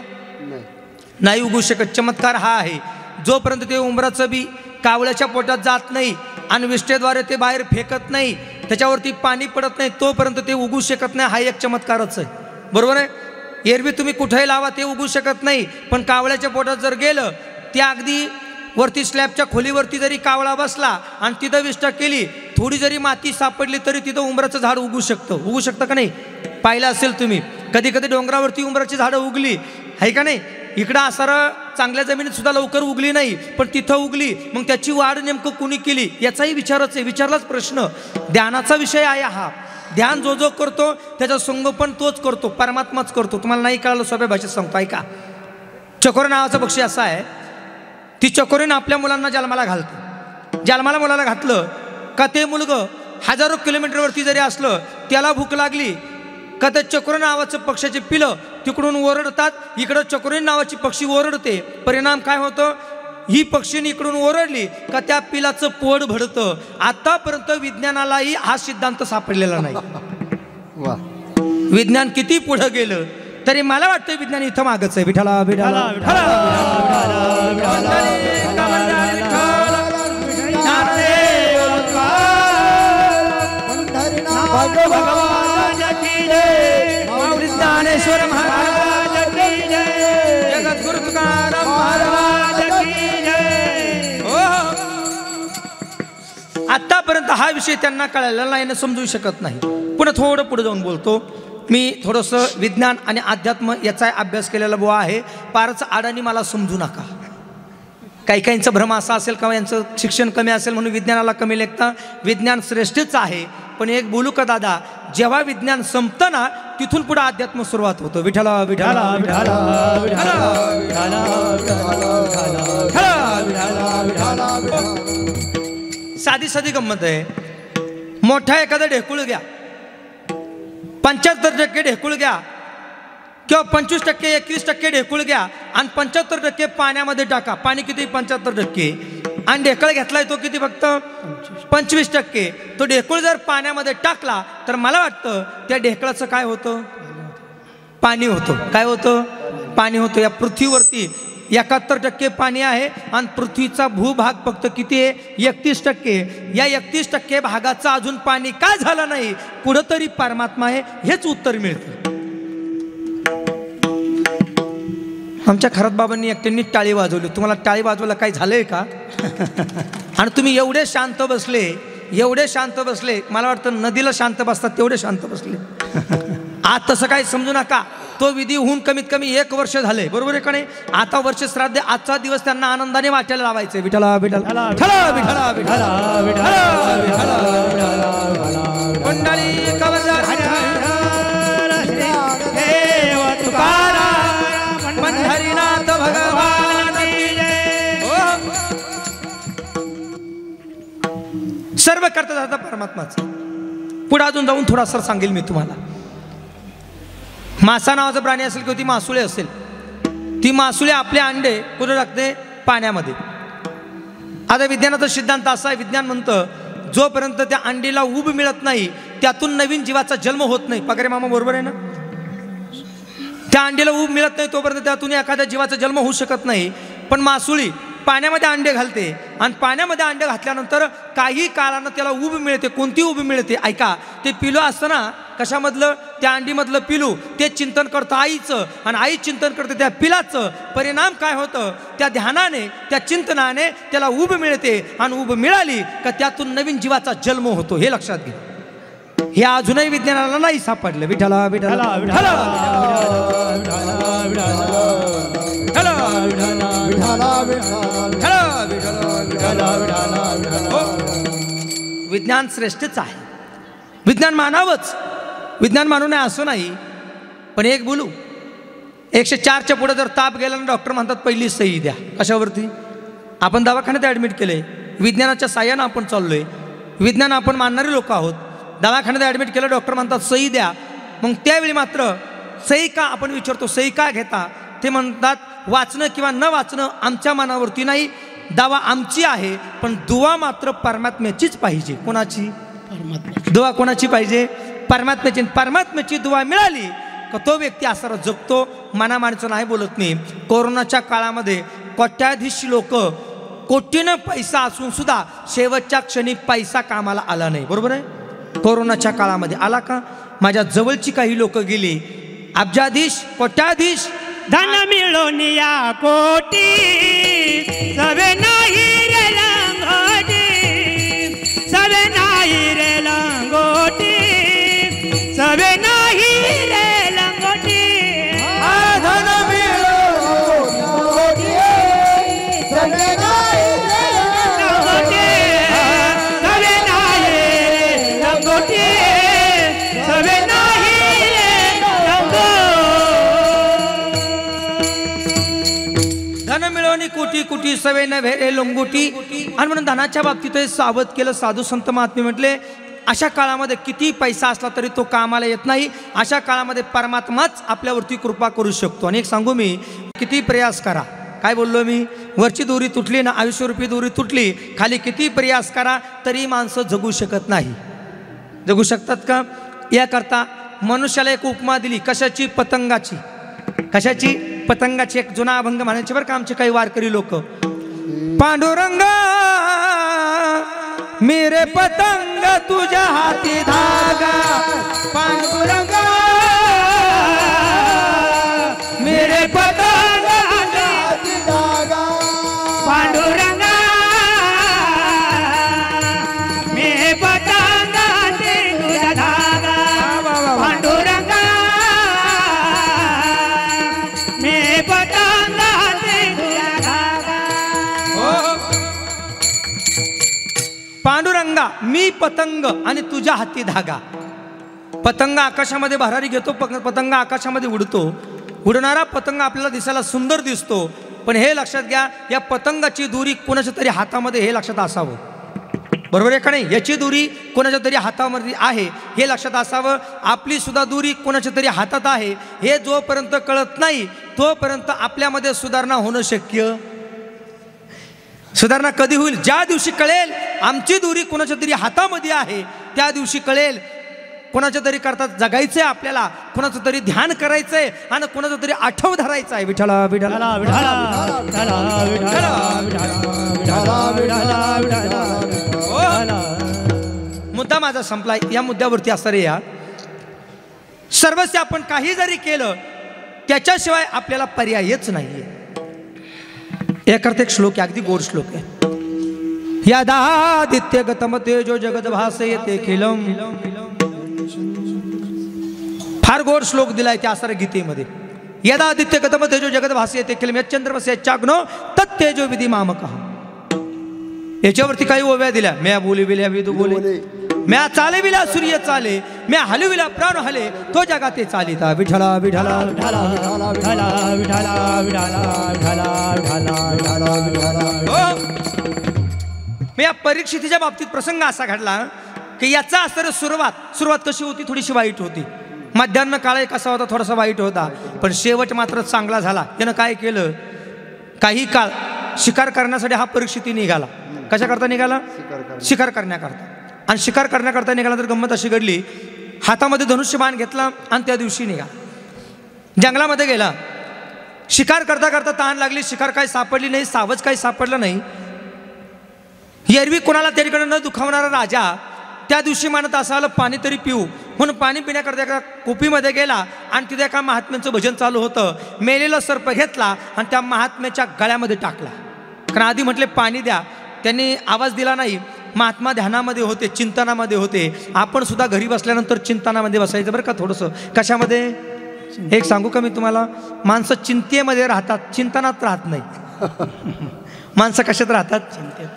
नाही उगू शकत. चमत्कार हा आहे, जोपर्यंत ते उंबराचं बी कावळ्याच्या पोटात जात नाही आणि विष्ठेद्वारे ते बाहेर फेकत नाही, त्याच्यावरती पाणी पडत नाही, तोपर्यंत ते उगू शकत नाही. हा एक चमत्कारच आहे. बरोबर आहे. एरवी तुम्ही कुठेही लावा ते उगू शकत नाही, पण कावळ्याच्या पोटात जर गेलं, त्या अगदी वरती स्लॅबच्या खोलीवरती जरी कावळा बसला आणि तिथं विष्ठा केली, थोडी जरी माती सापडली तरी तिथं उंबराचं झाड उगू शकतं. उगू शकतं का नाही? पाहिलं असेल तुम्ही. कधी कधी डोंगरावरती उंबराची झाडं उगली आहे का नाही. इकडं असं चांगल्या जमिनीत सुद्धा लवकर उगली नाही, पण तिथं उगली. मग त्याची वाढ नेमकं कुणी केली याचाही विचारच आहे. विचारलाच प्रश्न. ध्यानाचा विषय आहे हा. ध्यान जो जो करतो त्याचं संगोपन तोच करतो, परमात्माच करतो. तुम्हाला नाही कळलं, सोप्या भाषेत सांगतो ऐका. चकोर नावाचा पक्षी असा आहे, ती चकोरीनं आपल्या मुलांना जन्माला घालते. जन्माला मुलाला घातलं का ते मुलगं हजारो किलोमीटरवरती जरी असलं, त्याला भूक लागली का त्या चकोर नावाचं पक्षाचे पिलं तिकडून ओरडतात, इकडं चकोरी नावाची पक्षी ओरडते. परिणाम काय होतं? ही पक्षीने इकडून ओरडली का त्या पिलाचं पोट भरतं. आतापर्यंत विज्ञानालाही हा सिद्धांत सापडलेला नाही. विज्ञान किती पुढे गेलं तरी मला वाटतं विज्ञान इथं मागच आहे. विठ्ठला विठ्ठला ज्ञानेश्वर महाराज की जय, जगद्गुरु तुकाराम महाराज की जय. आतापर्यंत हा विषय त्यांना कळायला नाही, समजू शकत नाही. पुन्हा थोडं पुढे जाऊन बोलतो मी. थोडंसं विज्ञान आणि अध्यात्म याचा अभ्यास केलेला बुवा आहे. फारच अडाणी मला समजू नका. काही काहींचा भ्रम असा असेल का यांचं शिक्षण कमी असेल म्हणून विज्ञानाला कमी लेखता. विज्ञान श्रेष्ठच आहे, पण एक बोलू का दादा, जेव्हा विज्ञान संपतं ना तिथून पुढे अध्यात्म सुरुवात होतो. विठ्ठला विठ्ठला विठ्ठला साधी साधी गंमत आहे. मोठा एखादा ढेकूळ घ्या, 75% ढेकूळ घ्या किंवा 25%, 21% ढेकूळ घ्या आणि 75% पाण्यामध्ये टाका. पाणी किती? 75%. आणि ढेकळ घेतलाय तो किती? फक्त 25%. तो ढेकूळ जर पाण्यामध्ये टाकला तर मला वाटतं त्या ढेकळाचं काय होतं? पाणी होतं. काय होतं? पाणी होतं. या पृथ्वीवरती 71% पाणी आहे आणि पृथ्वीचा भूभाग फक्त किती आहे? 31%. या 31% भागाचा अजून पाणी का झालं नाही? कुठंतरी परमात्मा आहे, हेच उत्तर मिळतं. आमच्या खरात बाबांनी एकट्यांनी टाळी वाजवली. तुम्हाला टाळी वाजवायला काय झालंय का? आणि तुम्ही एवढे शांत बसले, एवढे शांत बसले, मला वाटतं नदीला शांत बसतात तेवढे शांत बसले. आज तसं काही समजू नका. तो विधी होऊन कमीत कमी 1 वर्ष झाले. बरोबर आहे का नाही? आता वर्ष श्राद्ध, आजचा दिवस त्यांना आनंदाने वाटायला लावायचे. विठ्ठला विठ्ठला विठ्ठला विठ्ठला विठ्ठला विठ्ठला मंडळी कवचार पंढरीनाथ भगवान की जय. सर्व करता जाता परमात्माचा. पुढे अजून जाऊन थोडासा सांगेल मी तुम्हाला. मासा नावाचा प्राणी असेल किंवा ती मासुळे असेल, ती मासुळे आपले अंडे कुठे टाकते? पाण्यामध्ये. आता विज्ञानाचा सिद्धांत असा आहे, विज्ञान म्हणतं जोपर्यंत त्या अंडीला ऊब मिळत नाही त्यातून नवीन जीवाचा जन्म होत नाही. पगारे मामा बरोबर आहे ना? त्या अंडीला ऊब मिळत नाही तोपर्यंत त्यातून एखाद्या जीवाचा जन्म होऊ शकत नाही. पण मासुळी पाण्यामध्ये अंडे घालते आणि पाण्यामध्ये अंडे घातल्यानंतर काही काळानं त्याला ऊब मिळते. कोणती ऊब मिळते? ऐका, ते पिलो असतं ना, कशामधलं? त्या अंडीमधलं पिलू ते चिंतन करतं आईचं आणि आई चिंतन करते त्या पिलाचं. परिणाम काय होतं? त्या ध्यानाने त्या चिंतनाने त्याला ऊब मिळते आणि ऊब मिळाली का त्यातून नवीन जीवाचा जन्म होतो. हे लक्षात घे. हे अजूनही विज्ञानाला नाही सापडलं. विठ्ठला विठ्ठला विठ्ठला विज्ञान श्रेष्ठच आहे. विज्ञान मानावंच. विज्ञान मानू नये असं नाही. पण एक बोलू, 104च्या पुढे जर ताप गेला ना डॉक्टर म्हणतात पहिली सही द्या. कशावरती? आपण दवाखान्यात ॲडमिट केले, विज्ञानाच्या साह्यानं आपण चाललोय, विज्ञान आपण मानणारे लोक आहोत. दवाखान्यात ॲडमिट केलं, डॉक्टर म्हणतात सही द्या. मग त्यावेळी मात्र सही का आपण विचारतो, सही का घेता? ते म्हणतात वाचणं किंवा न वाचणं आमच्या मनावरती नाही, दावा आमची आहे, पण दुवा मात्र परमात्म्याचीच पाहिजे. कोणाची? दुवा कोणाची पाहिजे? परमात्म्याची. परमात्म्याची दुवा मिळाली का तो व्यक्ती असा जगतो. मनामानचं नाही बोलत नाही. कोरोनाच्या काळामध्ये कोट्याधीश लोक, कोटीनं पैसा असून सुद्धा शेवटच्या क्षणी पैसा कामाला आला नाही. बरोबर आहे? कोरोनाच्या काळामध्ये आला का? माझ्या जवळची काही लोक गेली, अब्जाधीश कोट्याधीश धन मिळून या कोटी सवे नाही रे लंगोटी, सवे नाही रे लंगोटी, सवे नाही रे लंगोटी. धन मिळून कोटी सवे नाही रे लंगोटी, सवे नाही रे लंगोटी, सवे नाही रे लंगोटी. धन मिळवणी कोटी कोटी सवे नव्हे रे लंगोटी. आणि म्हणून धनाच्या बाबतीत सावध केलं. साधू संत महात्मे म्हटले अशा काळामध्ये किती पैसा असला तरी तो कामाला येत नाही. अशा काळामध्ये परमात्माच आपल्यावरती कृपा करू शकतो. आणि एक सांगू मी, किती प्रयास करा, काय बोललो मी, वरची दोरी तुटली ना, आयुष्यरूपी दोरी तुटली, खाली किती प्रयास करा तरी माणसं जगू शकत नाही. जगू शकतात का? याकरता मनुष्याला एक उपमा दिली. कशाची? पतंगाची. कशाची? पतंगाची. एक जुना अभंग म्हणायचे बरं का आमचे काही वारकरी लोक. पांडुरंगा मेरे पतंग तुझ्या हाती धागा, पांडुरंगा मेरे पतंग हाती धागा, पांडुरंगा मे पतंगाचे तुझा धागा, पांडुरंगा मे पतंगाचे तुझा धागा. पांडुरंगा मी पतंग आणि तुझ्या हाती धागा. पतंग आकाशामध्ये भरारी घेतो, पतंग आकाशामध्ये उडतो. उडणारा पतंग आपल्याला दिसायला सुंदर दिसतो, पण हे लक्षात घ्या या पतंगाची दोरी कोणाच्या तरी हातामध्ये हे लक्षात असावं. बरोबर आहे का नाही? याची दोरी कोणाच्या तरी हातामध्ये आहे हे लक्षात असावं. आपली सुद्धा दोरी कोणाच्या तरी हातात आहे हे जोपर्यंत कळत नाही तोपर्यंत आपल्यामध्ये सुधारणा होणं शक्य. सुधारणा कधी होईल? ज्या दिवशी कळेल आमची दोरी कोणाच्या तरी हातामध्ये आहे त्या दिवशी कळेल. कोणाच्या तरी करता जगायचंय आपल्याला, कोणाचं तरी ध्यान करायचंय आणि कोणाचं तरी आठव धरायचं आहे. विठ्ठला विठ्ठला मुद्दा माझा संपलाय. या मुद्द्यावरती असं रे, या सर्वस्व आपण काही जरी केलं त्याच्याशिवाय आपल्याला पर्यायच नाहीये. याकरता एक श्लोक आहे, अगदी गोड श्लोक आहे. यदादित्य गतम तेजो जगत भासयते खिलम. फार गोड श्लोक दिलाय त्या आसार गीतेमध्ये. यदादित्य गतम तेजो जगत भासयते खिलम यच्चंद्रमस्य यच्चाग्नो तत्तेजो विधी मामकः. याच्यावरती काही ओव्या दिल्या. म्या बोली विल्या विदू बोले, म्या चाले विला सूर्य चाले, म्या हलू विला प्राण हले, तो जगाते चालिता. विठला विठला विठला विठला विठला विठला विठला. मी या परीक्षितीच्या बाबतीत प्रसंग असा घडला की याचा असर सुरुवात कशी होती? थोडीशी वाईट होती. मध्यान्ह काळ कसा होता? थोडासा वाईट होता, पण शेवट मात्र चांगला झाला. त्यानं काय केलं? काही काळ शिकार करण्यासाठी हा परीक्षिती निघाला. कशा करता निघाला? शिकार करण्याकरता. आणि शिकार करण्याकरता निघाला तर गंमत अशी घडली, हातामध्ये धनुष्यबाण घेतला आणि त्या दिवशी निघाला. जंगलामध्ये गेला. शिकार करता करता तहान लागली. शिकार काही सापडली नाही, सावज काही सापडलं नाही. एरवी कोणाला त्या ठिकाणी न दुखावणारा राजा त्या दिवशी म्हणत असाल पाणी तरी पिऊ. म्हणून पाणी पिण्याकरता एका कुपीमध्ये गेला आणि तिथे एका महात्म्यांचं भजन चालू होतं. मेलेला सर्प घेतला आणि त्या महात्म्याच्या गळ्यामध्ये टाकला. कारण आधी म्हटले पाणी द्या, त्यांनी आवाज दिला नाही. महात्मा ध्यानामध्ये होते, चिंतनामध्ये होते. आपण सुद्धा घरी बसल्यानंतर चिंतनामध्ये बसायचं बरं का थोडंसं. कशामध्ये? एक सांगू का मी तुम्हाला, माणसं चिंतेमध्ये राहतात, चिंतनात राहत नाही. माणसं कशात राहतात? चिंतेत.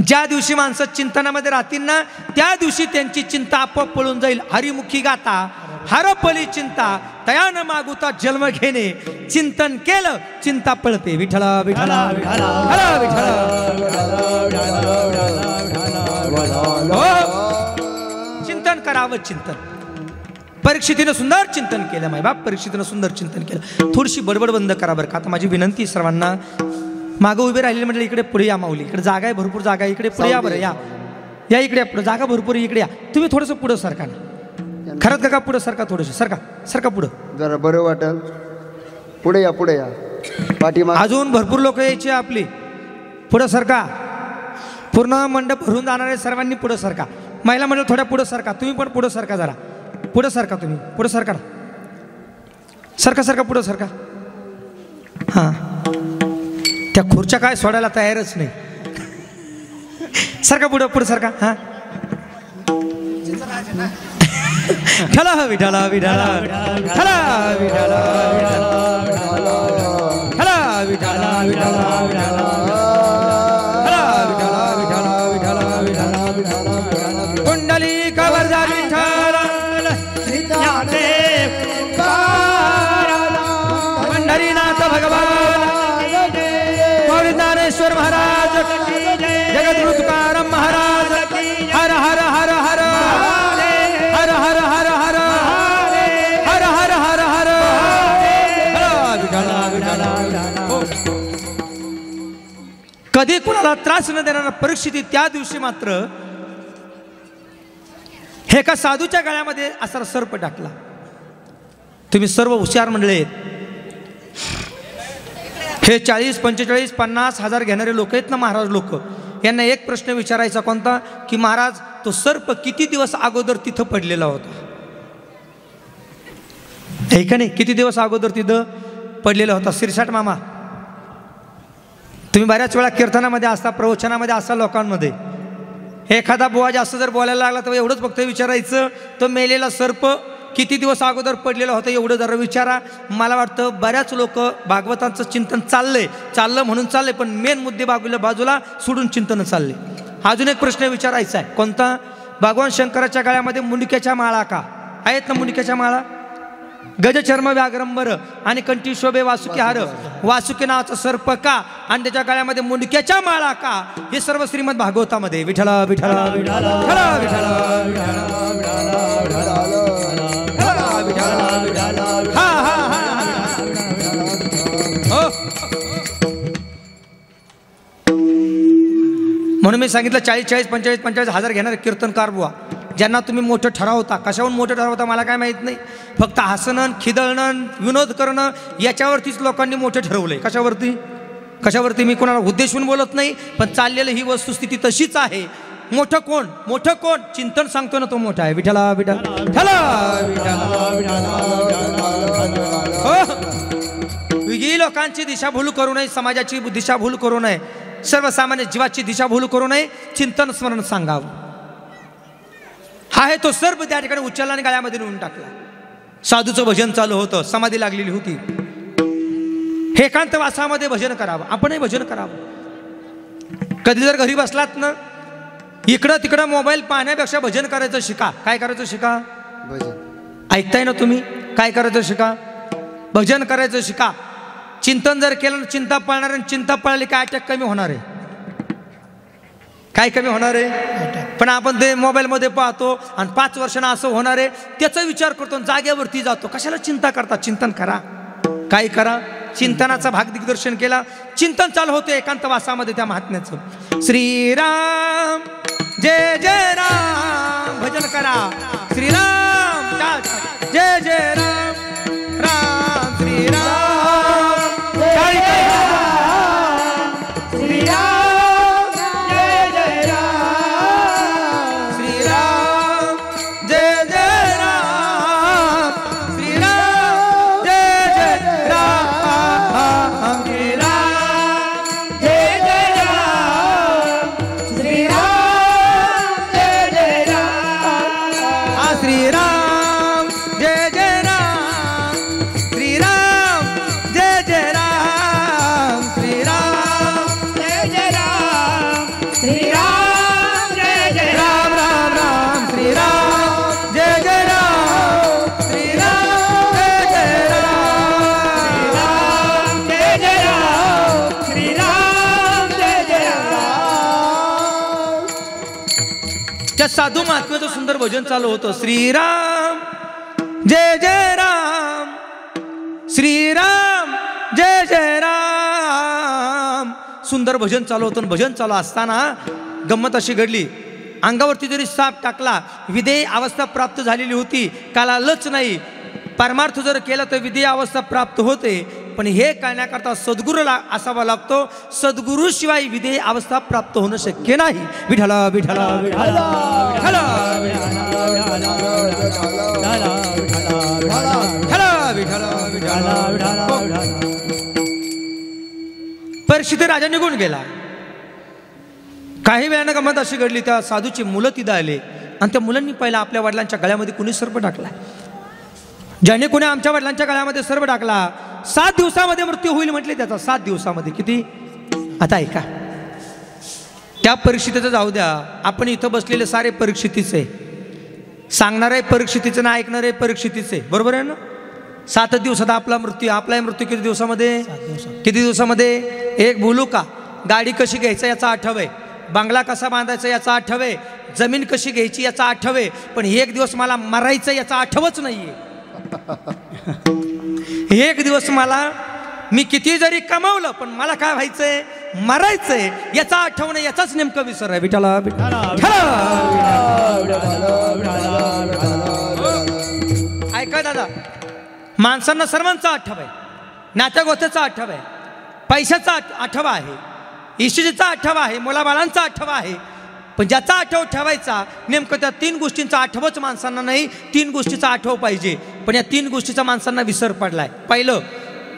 ज्या दिवशी माणसं चिंतनामध्ये राहतील ना, त्या दिवशी त्यांची चिंता आपोआप पळून जाईल. हरिमुखी गाता हरपली चिंता, तयान मागुता जन्म घेणे. चिंतन केलं चिंता पळते. विठ्ठला विठ्ठला विठ्ठला विठ्ठला. चिंतन करावं, चिंतन. परीक्षितीनं सुंदर चिंतन केलं माय बाप, परीक्षितीनं सुंदर चिंतन केलं. थोडीशी बडबड बंद करा बरं का. आता माझी विनंती सर्वांना, मागं उभे राहिलेले म्हटलं इकडे पुढे या. माऊली इकडे जागा आहे, भरपूर जागा आहे, इकडे पुढे या बरं. या या इकडे, पुढे जागा भरपूर, इकडे या. तुम्ही थोडंसं पुढं सरका ना. खरंच का पुढं सरका, थोडंसं सरका, सरका पुढं जरा बरं वाटेल. पुढे या, पुढे या. पाठीमाग अजून भरपूर लोक यायची आपली. पुढं सरका. पूर्ण मंडप भरून जाणारे सर्वांनी पुढं सरका. महिला मंडळ थोड्या पुढं सरका. तुम्ही पण पुढं सरका, जरा पुढं सरका. तुम्ही पुढं सरका ना. सरका सरका, पुढं सरका. हां, त्या खुर्च्या काय सोडायला तयारच नाही. सरका पुढं, पुढं सरका. हां, ठला विठाला विठाला ठला विठाला ठला विठाला विठाला कुंडली कवरदार विठ्ठल पंढरीनाथ भगवान मौली ज्ञानेश्वर महाराज जगद्गुरु तुकाराम महाराज. हर हर हर हर हर हर हर हर हर हर हर हर. कधी कुणाला त्रास न देणारा परिस्थिती, त्या दिवशी मात्र हे एका साधूच्या गळ्यामध्ये असा सर्प टाकला. तुम्ही सर्व हुशार मंडळी, हे 40, 45, 50 हजार घेणारे लोक आहेत ना महाराज लोक, यांना एक प्रश्न विचारायचा कोणता, की महाराज तो सर्प किती दिवस अगोदर तिथं पडलेला होता? हे का नाही, किती दिवस अगोदर तिथं पडलेला होता? शिरसाट मामा, तुम्ही बऱ्याच वेळा कीर्तनामध्ये असता, प्रवचनामध्ये असता, लोकांमध्ये एखादा बुवा जास्त जर बोलायला लागला तर एवढंच फक्त विचारायचं, तो मेलेला सर्प किती दिवस अगोदर पडलेला होता एवढं जरा विचारा. मला वाटतं बऱ्याच लोक भागवतांचं चिंतन चाललं म्हणून चाललंय, पण मेन मुद्दे बाजूला सोडून चिंतन चालले. अजून एक प्रश्न विचारायचा आहे, कोणता? भगवान शंकराच्या गळ्यामध्ये मुंडक्याच्या माळा का आहेत ना? मुंडक्याच्या माळा, गजचर्म व्याघ्रंबर आणि कंठी शोभे वासुकी हार, वासुकी नावाचा सर्प का आणि त्याच्या गळ्यामध्ये मुंडक्याच्या माळा का? हे सर्व श्रीमद भागवतामध्ये. विठ्ठला विठ्ठला विठ्ठला विठ्ठला हा हा हा. म्हणून मी सांगितलं 40, 45 हजार घेणारे कीर्तनकार बुवा, ज्यांना तुम्ही मोठं ठरवता. कशावरून मोठं ठरवता मला काय माहीत नाही, फक्त हसणं, खिदळणं, विनोद करणं याच्यावरतीच लोकांनी मोठं ठरवलंय. कशावरती मी कोणाला उद्देशून बोलत नाही, पण चाललेलं ही वस्तुस्थिती तशीच आहे. मोठं कोण? चिंतन सांगतो ना, तो मोठा आहे. विठ्ठला विठ्ठला ही लोकांची दिशाभूल करू नये, समाजाची दिशाभूल करू नये, सर्वसामान्य जीवाची दिशाभूल करू नये. चिंतन स्मरण सांगावं. हा आहे तो सर्प त्या ठिकाणी उचलला आणि गळ्यामध्ये नेऊन टाकला. साधूचं भजन चालू होतं, समाधी लागलेली होती. हे एकांतवासामध्ये भजन करावं, आपणही भजन करावं. कधी जर घरी बसलात ना, इकडं तिकडं मोबाईल पाहण्यापेक्षा भजन करायचं शिका. काय करायचं शिका? भजन. ऐकताय ना तुम्ही? काय करायचं शिका? भजन करायचं शिका. चिंतन जर केलं, चिंता पळणार, आणि चिंता पळली काय अटॅक कमी होणार आहे? काय कमी होणार आहे? पण आपण ते मोबाईलमध्ये पाहतो आणि 5 वर्षांना असं होणार आहे त्याचा विचार करतो, जागेवरती जातो. कशाला चिंता करता? चिंतन करा. काय करा? चिंतनाचा भाग दिग्दर्शन केला. चिंतन चालू होते एकांतवासामध्ये त्या महात्म्याचं. श्रीराम जय जय राम भजन करा. श्रीराम जय जय राम, राम श्रीराम जय जय राम, श्रीराम जय जय राम. साधू महात्म्याचं सुंदर भजन चालू होतं. श्रीराम जय जय राम, श्रीराम जय जय राम. सुंदर भजन चालू होतं. भजन चालू असताना गंमत अशी घडली. अंगावरती जरी साप टाकला, विधेय अवस्था प्राप्त झालेली होती, कळालंच नाही. परमार्थ जर केला तर विधेय अवस्था प्राप्त होते, पण हे कळण्याकरता सद्गुरू असावा लागतो. सद्गुरू शिवाय विधेय अवस्था प्राप्त होणं शक्य नाही. विठला विठला विठला परीक्षित राजा निघून गेला. काही वेळानं गंमत अशी घडली. त्या साधूची मुलं तिथं आले आणि त्या मुलांनी पहिला आपल्या वडिलांच्या गळ्यामध्ये कुणी सर्प टाकला. ज्याने कोणी आमच्या वडिलांच्या गळ्यामध्ये सर्प टाकला 7 दिवसामध्ये मृत्यू होईल म्हटले त्याचा. 7 दिवसामध्ये किती? आता ऐका, त्या परीक्षितीचं जाऊ द्या. आपण इथं बसलेले सारे परीक्षितीचे, सांगणारे परीक्षितीचं ना ऐकणारे परीक्षितीचे, बरोबर आहे ना. 7 दिवसात आपला मृत्यू किती दिवसामध्ये? किती दिवसामध्ये? एक बोलू का, गाडी कशी घ्यायचं याचा आठवय, बंगला कसा बांधायचा याचा आठवय, जमीन कशी घ्यायची याचा आठवय, पण एक दिवस मला मरायचं याचा आठवच नाहीये. एक दिवस मला मी किती जरी कमावलं पण मला काय व्हायचंय? मरायचंय याचा आठवण, याचाच नेमकं विसर आहे. विठला ऐका दादा, माणसांना सर्वांचा आठव आहे, नात्या गोत्याचा आठव आहे, पैशाचा आठवा आहे, इष्टीचा आठवा आहे, मुलाबाळांचा आठवा आहे, पण ज्याचा आठव ठेवायचा नेमकं त्या 3 गोष्टींचा आठवच माणसांना नाही. 3 गोष्टीचा आठव पाहिजे, पण या 3 गोष्टीचा माणसांना विसर पडलाय. पहिलं,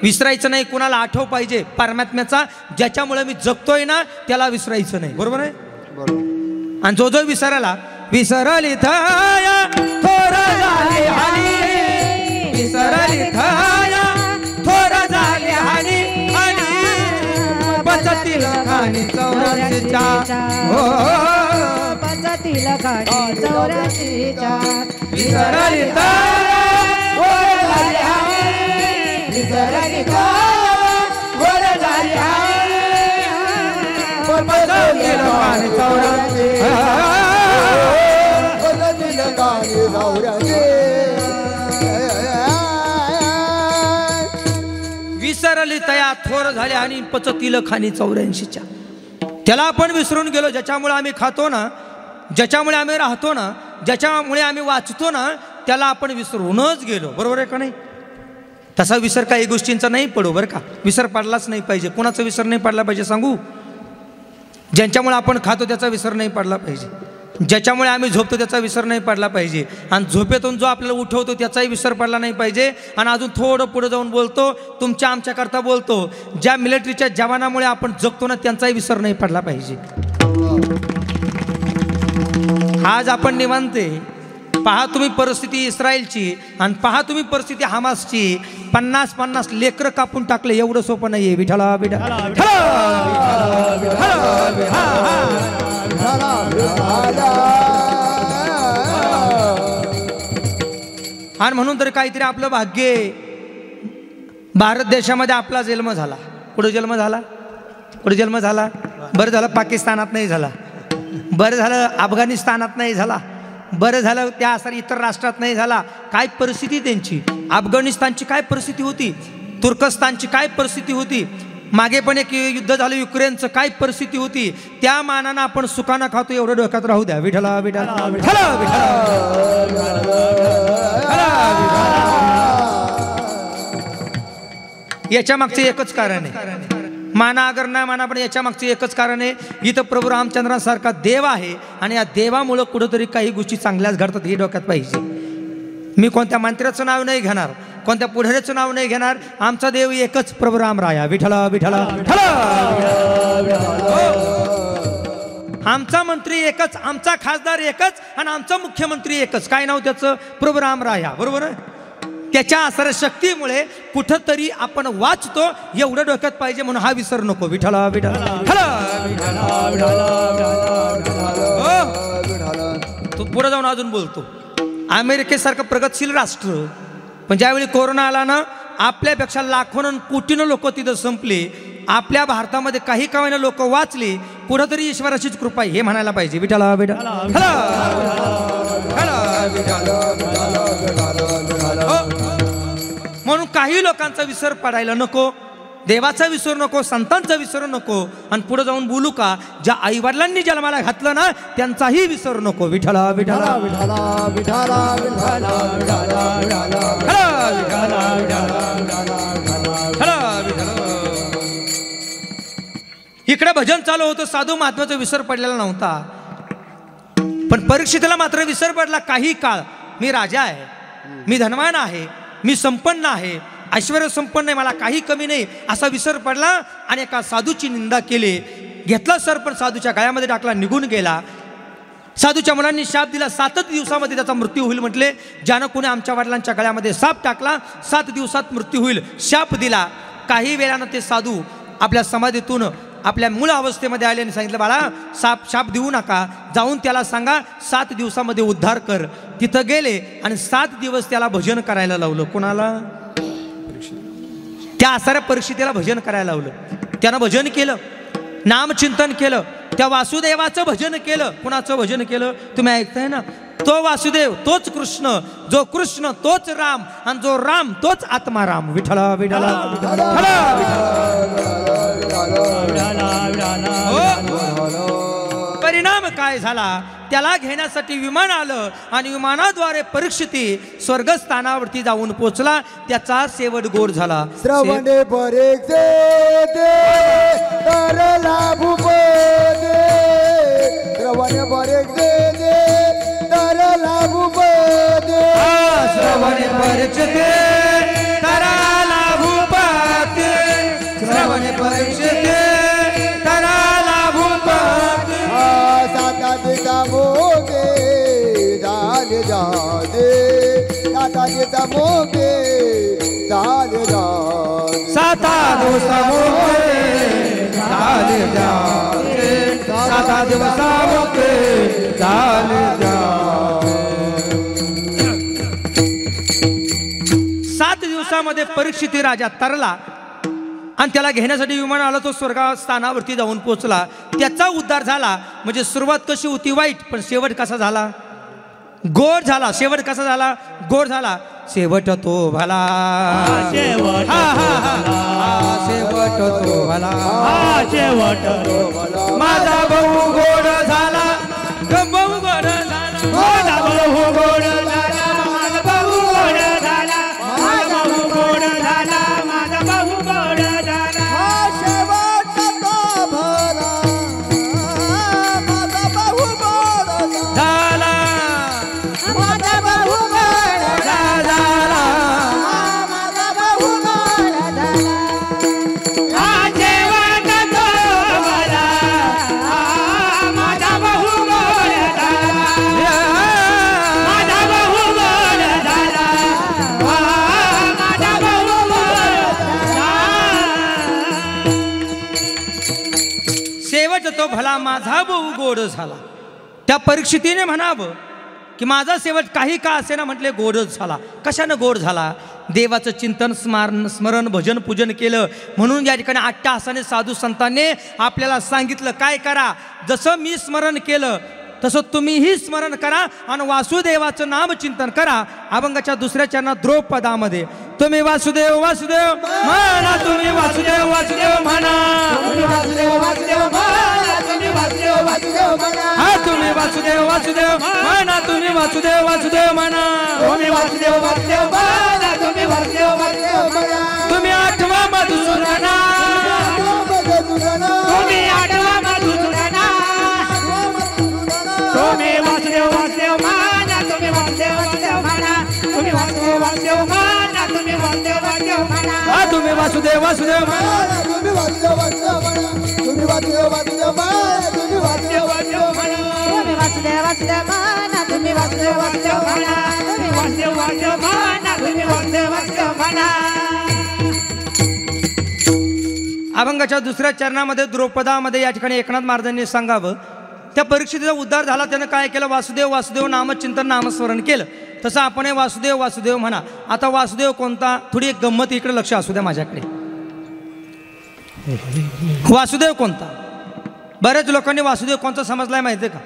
विसरायचं नाही, कुणाला आठव पाहिजे? परमात्म्याचा. ज्याच्यामुळे मी जगतोय ना त्याला विसरायचं नाही. बरोबर आहे? बरोबर. आणि जो जो विसरायला विसरली थाया थोरा झाली हानी, विसरली थाया थोरा झाली हानी, पचतील खाणी 84च्या, हो पचतील खाणी 84च्या, विसरली थाया थोरा झाली हानी, विसरली थाया थोरा झाली हानी, पचतील खाणी 84च्या, विसरली तया थोर झाले आणि पचतील खाणी 84च्या. त्याला आपण विसरून गेलो. ज्याच्यामुळे आम्ही खातो ना, ज्याच्यामुळे आम्ही राहतो ना, ज्याच्यामुळे आम्ही वाचतो ना, त्याला आपण विसरूनच गेलो. बरोबर आहे का नाही? तसा विसर काही गोष्टींचा नाही पडू बरं का. विसर पडलाच नाही पाहिजे. कोणाचा विसर नाही पडला पाहिजे सांगू? ज्यांच्यामुळे आपण खातो त्याचा विसर नाही पडला पाहिजे, ज्याच्यामुळे आम्ही झोपतो त्याचा विसर नाही पडला पाहिजे, आणि झोपेतून जो आपल्याला उठवतो त्याचाही विसर पडला नाही पाहिजे. आणि अजून थोडं पुढे जाऊन बोलतो, तुमच्या आमच्याकरता बोलतो, ज्या मिलिटरीच्या जवानामुळे आपण जगतो ना त्यांचाही विसर नाही पडला पाहिजे. आज आपण निवांते. पहा तुम्ही परिस्थिती इस्रायलची आणि पहा तुम्ही परिस्थिती हमासची. 50-50 लेकरं कापून टाकले. एवढं सोपं नाहीये. विठला विठला आणि म्हणून तर काहीतरी आपलं भाग्य. भारत देशामध्ये आपला जन्म झाला. कुठे जन्म झाला? कुठे जन्म झाला? बरं झालं पाकिस्तानात नाही झाला, बरं झालं अफगाणिस्तानात नाही झाला, बरं झालं त्या असं इतर राष्ट्रात नाही झाला. काय परिस्थिती त्यांची? अफगाणिस्तानची काय परिस्थिती होती? तुर्कस्तानची काय परिस्थिती होती? मागे पण एक युद्ध झालं युक्रेनचं, काय परिस्थिती होती? त्या मानानं आपण सुखानं खातो. एवढं डोक्यात राहू द्या. विठला विठला विठला याच्या मागचं एकच कारण आहे. माना अगर ना माना, पण याच्या मागचं एकच कारण आहे. इथं प्रभू रामचंद्रांसारखा देव आहे आणि या देवामुळं कुठंतरी काही गोष्टी चांगल्याच घडतात हे डोक्यात पाहिजे. मी कोणत्या मंत्र्याचं नाव नाही घेणार, कोणत्या पुढाऱ्याचं नाव नाही घेणार. आमचा देव एकच, प्रभू रामराया. विठला विठला विठला. आमचा मंत्री एकच, आमचा खासदार एकच आणि आमचा मुख्यमंत्री एकच. काय नाव त्याचं? प्रभू रामराया. बरोबर आहे? त्याच्या असर शक्तीमुळे कुठंतरी आपण वाचतो. एवढं डोक्यात पाहिजे. म्हणून हा विसर नको. विठला विठला. तो पुढे जाऊन अजून बोलतो. अमेरिकेसारखं प्रगतशील राष्ट्र, पण ज्यावेळी कोरोना आला ना, आपल्यापेक्षा लाखोनं कोटीनं लोक तिथं संपले. आपल्या भारतामध्ये काही कामाने लोक वाचली, कुठंतरी ईश्वराचीच कृपा आहे हे म्हणायला पाहिजे. विठ्ठला विठ्ठला म्हणून काही लोकांचा विसर पडायला नको, देवाचा विसरू नको, संतांचा विसरू नको. आणि पुढे जाऊन बोलू का, ज्या आई वडिलांनी जन्माला घातलं ना त्यांचाही विसरू नको. विठ्ठला विठ्ठला विठ्ठला विठ्ठला इकडे भजन चालू होतं, साधू महात्म्याचा विसर पडलेला नव्हता, पण परीक्षितेला मात्र विसर पडला. काही काळ मी राजा आहे, मी धनवान आहे, मी संपन्न आहे, ऐश्वर्य संपन्न आहे, मला काही कमी नाही असा विसर पडला. आणि एका साधूची निंदा केली, घेतला सरपंच साधूच्या गळ्यामध्ये टाकला, निघून गेला. साधूच्या मुलांनी शाप दिला, 7 दिवसामध्ये त्याचा मृत्यू होईल म्हटले. ज्यानं कोणी आमच्या वडिलांच्या गळ्यामध्ये साप टाकला 7 दिवसात मृत्यू होईल शाप दिला. काही वेळानं ते साधू आपल्या समाधीतून आपल्या मूळ अवस्थेमध्ये आले आणि सांगितलं, बाळा शाप देऊ नका, जाऊन त्याला सांगा 7 दिवसामध्ये उद्धार कर. तिथं गेले आणि 7 दिवस त्याला भजन करायला लावलं. कोणाला? त्या असाऱ्या परिस्थितीला भजन करायला लावलं. त्यानं भजन केलं, नामचिंतन केलं, त्या वासुदेवाचं भजन केलं. कुणाचं भजन केलं तुम्ही ऐकताय ना? तो वासुदेव तोच कृष्ण, जो कृष्ण तोच राम, आणि जो राम तोच आत्माराम. विठ्ठला विठ्ठला परिणाम काय झाला, त्याला घेण्यासाठी विमान आलं आणि विमानाद्वारे परीक्षिती स्वर्गस्थानावरती जाऊन पोचला. त्याचा शेवट गोड झाला. श्रवणे परीक्षे तर लाभू पदे, श्रवणे परीक्षे तर लाभू पदे, श्रवणे परीक्षिते तर लाभू पदे, श्रवणे परीक्षिते तर लाभू पदे. साताजीचा मोगे झाले जादे, साताजीचा मोगे झाले जादे, 7 दिवसामुळे झाले जाते, 7 दिवसामुळे झाले जाते. 7 दिवसामध्ये परीक्षिती राजा तरला आणि त्याला घेण्यासाठी विमान आलं. तो स्वर्गस्थानावरती जाऊन पोचला, त्याचा उद्धार झाला. म्हणजे सुरुवात कशी होती वाईट, पण शेवट कसा झाला? गोड झाला. शेवट कसा झाला? गोड झाला. शेवट तो भला, शेवट शेवट तो भला, शेवट तो भला. माझा भाऊ गोड झाला, भाऊ गोड झाला, माझा भाऊ गोड झाला, माझा भाऊ गोड झाला, माझा भाऊ गोड झाला, माझा भाऊ गोड झाला. शेवट तो भला, माझा भाऊ गोड झाला, माझा भाऊ गोड झाला, माझा भाऊ गोड झाला. हा शेवट तो भला, माझा भाऊ गोड झाला, माझा भाऊ गोड झाला, माझा भाऊ गोड झाला. शेवट तो भला, माझा भाऊ गोड झाला. त्या परीक्षितीने म्हणावं की माझा शेवट काही का असेना म्हटले गोडच झाला. कशानं गोड झाला? देवाचं चिंतन स्मरण भजन पूजन केलं. म्हणून या ठिकाणी अट्टहासाने साधू संतांनी आपल्याला सांगितलं काय करा, जसं मी स्मरण केलं तसं तुम्हीही स्मरण करा आणि वासुदेवाचं नाम चिंतन करा. अभंगाच्या 2ऱ्या चरणात द्रौपदामध्ये तुम्ही वासुदेव वासुदेव म्हणा, तुम्ही वासुदेव वासुदेव म्हणा, तुम्ही वासुदेव वासुदेव म्हणा, तुम्ही वासुदेव वासुदेव म्हणा. हा तुम्ही वासुदेव वासुदेव म्हणा, तुम्ही वासुदेव वासुदेव म्हणा, तुम्ही वासुदेव वासुदेव म्हणा, तुम्ही वासुदेव वासुदेव म्हणा. तुम्ही आठवा मधुसूदना, तुम्ही आठवा मधुसूदना. तुम्ही वासुदेव वासुदेव म्हणा, तुम्ही वासुदेव वासुदेव म्हणा, तुम्ही वासुदेव वासुदेव म्हणा, तुम्ही वासुदेव वासुदेव म्हणा. हा तुम्ही वासुदेव वासुदेव म्हणा, तुम्ही वासुदेव वासुदेव म्हणा, तुम्ही वासुदेव वासुदेव म्हणा, तुम्ही वासुदेव वासुदेव म्हणा. तुम्ही वासुदेव वासुदेव म्हणा, तुम्ही वासुदेव वासुदेव म्हणा, तुम्ही वासुदेव वासुदेव म्हणा, तुम्ही वासुदेव वासुदेव म्हणा. अभंगाच्या 2ऱ्या चरणामध्ये द्रौपदामध्ये या ठिकाणी एकनाथ महाराजांनी सांगावं, त्या परीक्षेचा उद्धार झाला. त्यानं काय केलं? वासुदेव वासुदेव नामचिंतन नामस्मरण केलं. तसं आपण वासुदेव वासुदेव म्हणा. आता वासुदेव कोणता? थोडी एक गंमत इकडे लक्ष असू द्या माझ्याकडे. वासुदेव कोणता? बऱ्याच लोकांनी वासुदेव कोणता समजलाय माहिती आहे का?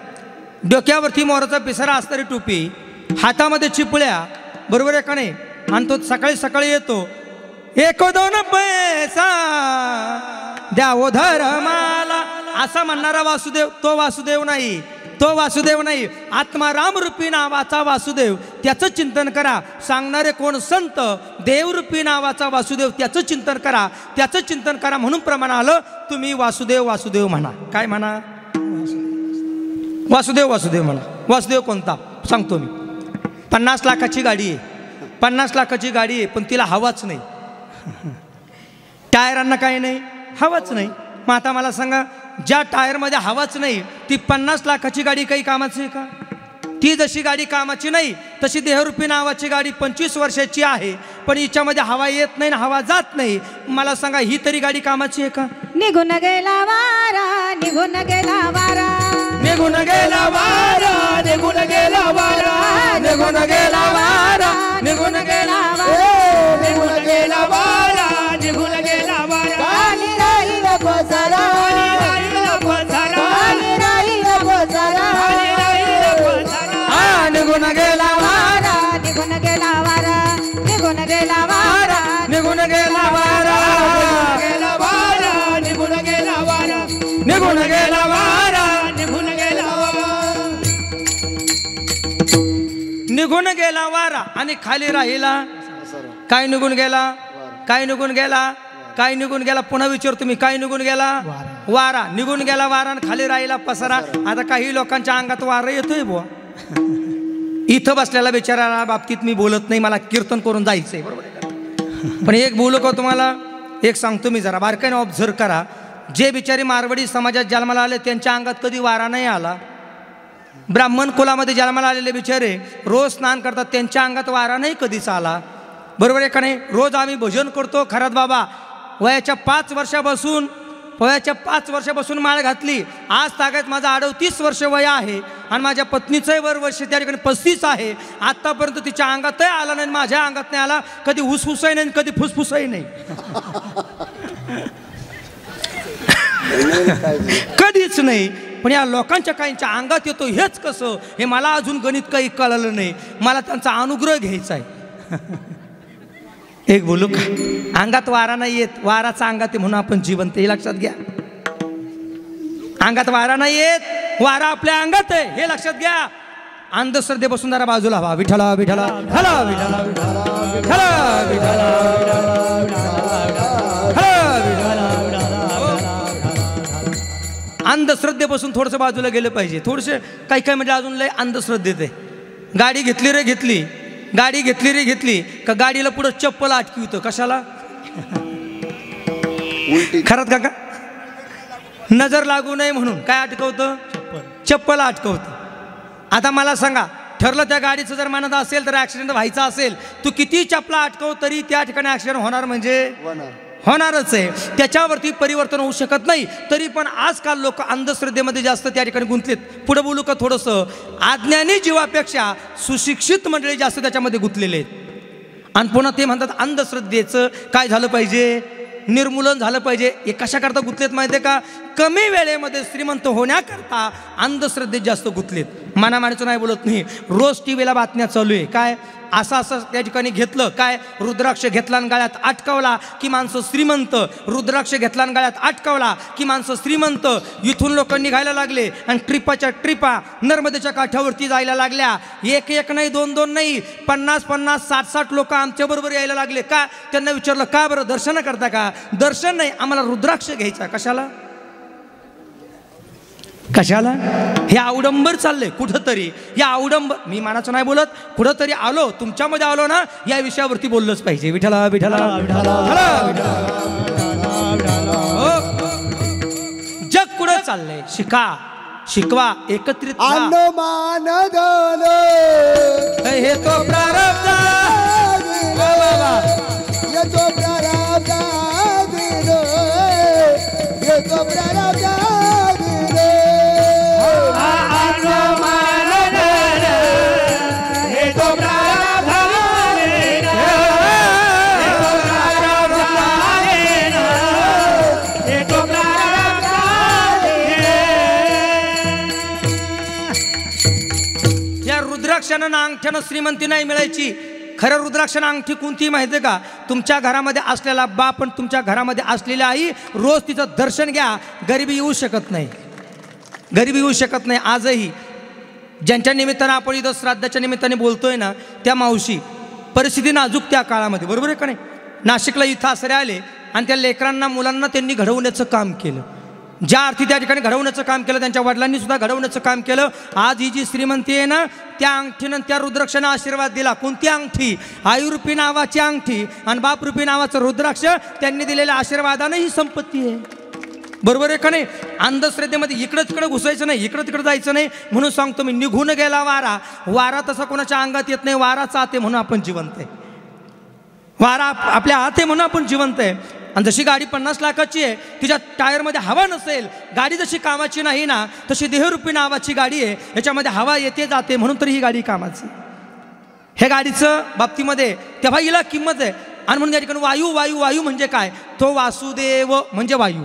डोक्यावरती मोराचा पिसारा असणारी टोपी, हातामध्ये चिपळ्या, बरोबर आहे का नाही? आणि तो सकाळी सकाळी येतो, 1-2 पैसा द्या ओ धर्माला, असा म्हणणारा वासुदेव तो वासुदेव नाही, तो वासुदेव नाही. आत्माराम रूपी नावाचा वासुदेव, त्याचं चिंतन करा. सांगणारे कोण? संत. देवरूपी नावाचा वासुदेव, त्याचं चिंतन करा, त्याचं चिंतन करा. म्हणून प्रमाण आलं, तुम्ही वासुदेव वासुदेव म्हणा. काय म्हणा? वासुदेव वासुदेव म्हणा. वासुदेव कोणता सांगतो मी. 50 लाखाची गाडी आहे, 50 लाखाची गाडी आहे, पण तिला हवाच नाही. टायरांना काही नाही, हवाच नाही. मग आता मला सांगा, ज्या टायरमध्ये हवाच नाही ती 50 लाखाची गाडी काही कामाची आहे का? ती जशी गाडी कामाची नाही तशी देहरूपी नावाची गाडी 25 वर्षाची आहे, पण हिच्यामध्ये हवा येत नाही, हवा जात नाही. मला सांगा, ही तरी गाडी कामाची आहे का? निघून गेला वारा, निघून गेला वारा, निघून गेला वारा, निघून गेला वारा, निघून गेला वारा, निघून गेला वारा, निघून गेला वारा, निघून गेला वारा. खाली राहील पसारा, खाली राहील पसारा, निघून गेला वारा, निघून गेला वारा, निघून गेला वारा, निघून गेला वारा, गेला वारा, निघून गेला वारा, निघून गेला वारा, निघून गेला वारा. निघून गेला वारा आणि खाली राहिला काय? निघून गेला काय? निघून गेला काय? निघून गेला. पुन्हा विचारतो मी, काय निघून गेला? वारा. निघून गेला वारा आणि खाली राहिला पसारा. आता काही लोकांच्या अंगात वारा येतोय बुवा. इथं बसलेल्या बिचाराला बाबतीत मी बोलत नाही, मला कीर्तन करून जायचंय, बरोबर आहे. पण एक बोलू का तुम्हाला? एक सांगतो मी, जरा बारकाईने ऑब्झर्व करा. जे बिचारी मारवाडी समाजात जन्माला आले त्यांच्या अंगात कधी वारा नाही आला. ब्राह्मण कुलामध्ये जन्माला आलेले बिचारे रोज स्नान करतात, त्यांच्या अंगात वारा नाही कधीच आला, बरोबर आहे का नाही? रोज आम्ही भजन करतो. खरंच बाबा, वयाच्या 5 वर्षापासून माळ घातली. आज तागायत माझं 38 वर्ष वय आहे आणि माझ्या पत्नीचंही वर्ष त्या ठिकाणी 35 आहे. आत्तापर्यंत तिच्या अंगातही आला नाही, माझ्या अंगात नाही आला. कधी हुसफुसही नाही, कधी फुसफुसही नाही, कधीच नाही. पण या लोकांच्या काहींच्या अंगात येतो, हेच कसं हे मला अजून गणित काही कळलं नाही. मला त्यांचा अनुग्रह घ्यायचा आहे. एक बोलू का? अंगात वारा नाही येत, वाराचा अंगात आहे म्हणून आपण जिवंत, हे लक्षात घ्या. अंगात वारा नाही येत, वारा आपल्या अंगात आहे, हे लक्षात घ्या. अंधश्रद्धेपासून जरा बाजूला व्हा. विठला विठला हला विठला हला विठला अंधश्रद्धेपासून थोडंसं बाजूला गेलं पाहिजे. थोडंसं काही म्हणजे अजून लय अंधश्रद्धेत आहे. गाडी घेतली रे घेतली, गाडी घेतली रे घेतली का गाडीला पुढं चप्पल अटकवतं. कशाला? खरंच काका, नजर लागू नये म्हणून काय अटकवतं? चप्पल अटकवतं. आता मला सांगा, ठरलं त्या गाडीचं जर मनात असेल तर ऍक्सिडेंट व्हायचा असेल, तू किती चपला अटकव तरी त्या ठिकाणी ऍक्सिडेंट होणार म्हणजे होणारच आहे. त्याच्यावरती परिवर्तन होऊ शकत नाही. तरी पण आजकाल लोक अंधश्रद्धेमध्ये जास्त त्या ठिकाणी गुंतलेत. पुढे बोलू का थोडंसं? अज्ञानी जीवापेक्षा सुशिक्षित मंडळी जास्त त्याच्यामध्ये गुंतलेले आहेत. आणि पुन्हा ते म्हणतात अंधश्रद्धेचं काय झालं पाहिजे? निर्मूलन झालं पाहिजे. हे कशाकरता गुंतलेत माहिती आहे का? कमी वेळेमध्ये श्रीमंत होण्याकरता अंधश्रद्धेत जास्त गुंतलेत. मनामानीचं नाही बोलत नाही. रोज टीव्हीला बातम्या चालू आहे, काय असं असं त्या ठिकाणी घेतलं, काय रुद्राक्ष घेतला आणि गळ्यात अटकवला की माणसं श्रीमंत, रुद्राक्ष घेतला आणि गळ्यात अटकवला की माणसं श्रीमंत. इथून लोक निघायला लागले आणि ट्रिपा नर्मदेच्या काठावरती जायला लागल्या. एक नाही, दोन नाही, 50 60 लोक आमच्याबरोबर यायला लागले. का? त्यांना विचारलं, का बरं दर्शन करता का? दर्शन नाही, आम्हाला रुद्राक्ष घ्यायचा. कशाला? कशाला? हे अवडंबर चाललंय कुठंतरी. या अवडंबर, मी मानाचं नाही बोलत, कुठंतरी आलो, तुमच्यामध्ये आलो ना, या विषयावरती बोललंच पाहिजे. विठला विठला जग कुठं चाललंय? शिकवा, एकत्रित मान हे तो प्रारब्ध, येतो प्रारब्ध, येतो प्रारब्ध. रुद्राक्षानं अंगठ्यानं श्रीमंती नाही मिळायची. खरं रुद्राक्षानं अंगठी कोणती माहिती आहे का? तुमच्या घरामध्ये असलेला बाप आणि तुमच्या घरामध्ये असलेली आई, रोज तिचं दर्शन घ्या. गरिबी येऊ शकत नाही, गरिबी येऊ शकत नाही. आजही ज्यांच्या निमित्तानं आपण इथं श्राद्धाच्या निमित्ताने बोलतोय ना, त्या मावशी परिस्थिती नाजूक त्या काळामध्ये, बरोबर आहे का नाही? नाशिकला इथं आसरे आले आणि त्या लेकरांना मुलांना त्यांनी घडवण्याचं काम केलं. ज्या अर्थी त्या ठिकाणी घडवण्याचं काम केलं, त्यांच्या वडिलांनी सुद्धा घडवण्याचं काम केलं. आज ही जी श्रीमंती आहे ना, त्या अंगठीनं त्या रुद्राक्षानं आशीर्वाद दिला. कोणती अंगठी? आयुरूपी नावाची अंगठी आणि बापरूपी नावाचं रुद्राक्ष. त्यांनी दिलेल्या आशीर्वादानं ही संपत्ती आहे, बरोबर आहे का नाही? अंधश्रद्धेमध्ये इकडं तिकडं घुसायचं नाही, इकडं तिकडं जायचं नाही. म्हणून सांगतो मी, निघून गेला वारा. वारा तसा कोणाच्या अंगात येत नाही. वाराचा आते म्हणून आपण जिवंत आहे. वारा आपल्या हात आहे म्हणून आपण जिवंत आहे. आणि जशी गाडी 50 लाखाची आहे, तिच्या टायरमध्ये हवा नसेल, गाडी जशी कामाची नाही ना, तशी देहरूपी नावाची गाडी आहे, याच्यामध्ये हवा येते जाते, म्हणून तरी ही गाडी कामाची. हे गाडीचं बाबतीमध्ये तेव्हा हिला किंमत आहे. आणि म्हणून या ठिकाणी वायू वायू वायू म्हणजे काय? तो वासुदेव म्हणजे वायू.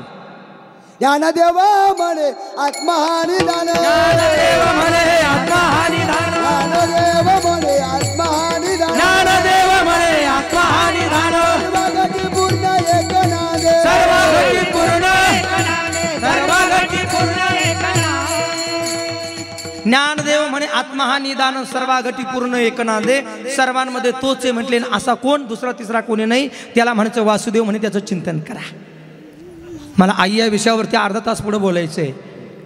ज्ञानदेव म्हणे आत्महानिदान, ज्ञानदेव म्हणे आत्महानिदान, ज्ञानदेव म्हणे आत्महानिदान, ज्ञानदेव म्हणे आत्महानिदान. सर्वगती पूर्ण एकनादे, सर्वगती पूर्ण, सर्वगती पूर्ण एकनादे. ज्ञानदेव म्हणे आत्महानिदान, सर्वागती पूर्ण एकनादे. सर्वांमध्ये तोच आहे म्हटले. असा कोण? दुसरा तिसरा कोणी नाही. त्याला म्हणायचं वासुदेव म्हणे. त्याचं चिंतन करा. मला आई या विषयावरती अर्धा तास पुढे बोलायचं आहे.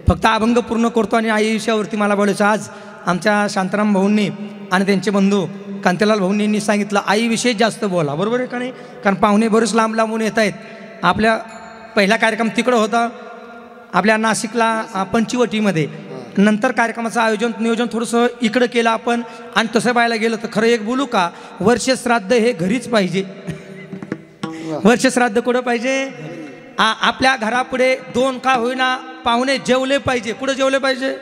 फक्त अभंग पूर्ण करतो आणि आई विषयावरती मला बोलायचं. आज आमच्या शांताराम भाऊंनी आणि त्यांचे बंधू कांतीलाल भाऊंनी सांगितलं आईविषयी जास्त बोला, बरोबर आहे का नाही? कारण पाहुणे बरेच लांब लांबून येत आहेत. आपल्या पहिला कार्यक्रम तिकडं होता आपल्या नाशिकला पंचवटीमध्ये. नंतर कार्यक्रमाचं आयोजन नियोजन थोडंसं इकडं केलं आपण. आणि तसं पाहायला गेलं तर खरं एक बोलू का, वर्षश्राद्ध हे घरीच पाहिजे. वर्षश्राद्ध कुठं पाहिजे? आपल्या घरापुढे 2 का होईना पाहुणे जेवले पाहिजे. कुठं जेवले पाहिजे?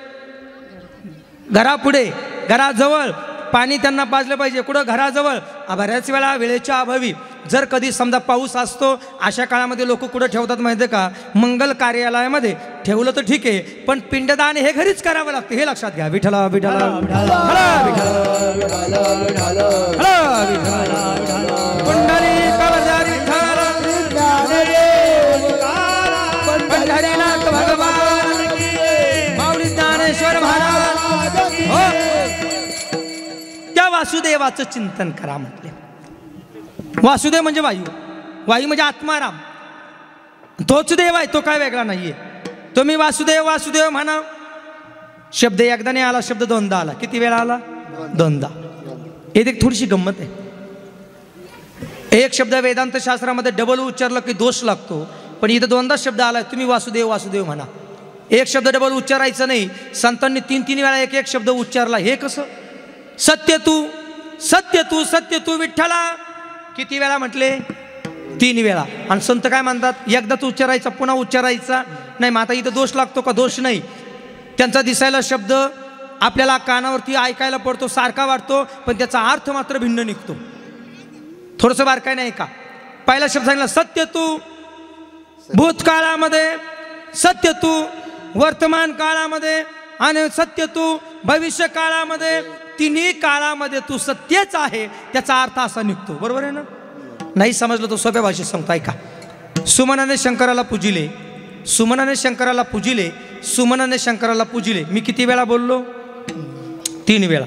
घरापुढे, घराजवळ पाणी त्यांना पाजलं पाहिजे. कुठं? घराजवळ. बऱ्याच वेळा वेळेच्या अभावी जर कधी समजा पाऊस असतो, अशा काळामध्ये लोक कुठं ठेवतात माहिती आहे का? मंगल कार्यालयामध्ये ठेवलं तर ठीक आहे, पण पिंडदान हे घरीच करावं लागतं. हे लक्षात घ्या. विठ्ठला विठ्ठला पंढरीनाथ भगवान माऊली ज्ञानेश्वर महाराज. त्या वासुदेवाचं चिंतन करा म्हटले. वासुदेव म्हणजे वायू, वायू म्हणजे आत्माराम. तोच देव आहे, तो काय वेगळा नाहीये. तुम्ही वासुदेव वासुदेव म्हणा. शब्द एकदा नाही आला, शब्द 2दा आला. किती वेळा आला? 2दा. एक थोडीशी गंमत आहे. एक शब्द वेदांत शास्त्रामध्ये डबल उच्चारलं की दोष लागतो, पण इथं 2दा शब्द आला. तुम्ही वासुदेव वासुदेव म्हणा. एक शब्द डबल उच्चारायचं नाही. संतांनी 3 वेळा एक शब्द उच्चारला. हे कसं? सत्य तू सत्य तू सत्य तू विठ्ठला. किती वेळा म्हटले? 3 वेळा. आणि संत काय म्हणतात? एकदाच उच्चारायचा, पुन्हा उच्चारायचा नाही. मग आता इथं दोष लागतो का? दोष नाही. त्यांचा दिसायला शब्द आपल्याला कानावरती ऐकायला पडतो, सारखा वाटतो, पण त्याचा अर्थ मात्र भिन्न निघतो. थोडंसं बारकाय नाही का? पहिला शब्द सांगितला सत्य तू भूतकाळामध्ये, सत्य तू वर्तमान काळामध्ये आणि सत्य तू भविष्य काळामध्ये. 3 काळामध्ये तू सत्यच आहे. त्याचा अर्थ असा निघतो. बरोबर आहे ना? नाही समजलं तो सोप्या भाषेत सांगतो, ऐका. सुमनाने शंकराला पूजिले, सुमनाने शंकराला पूजिले, सुमनाने शंकराला पूजिले. मी किती वेळा बोललो? 3 वेळा.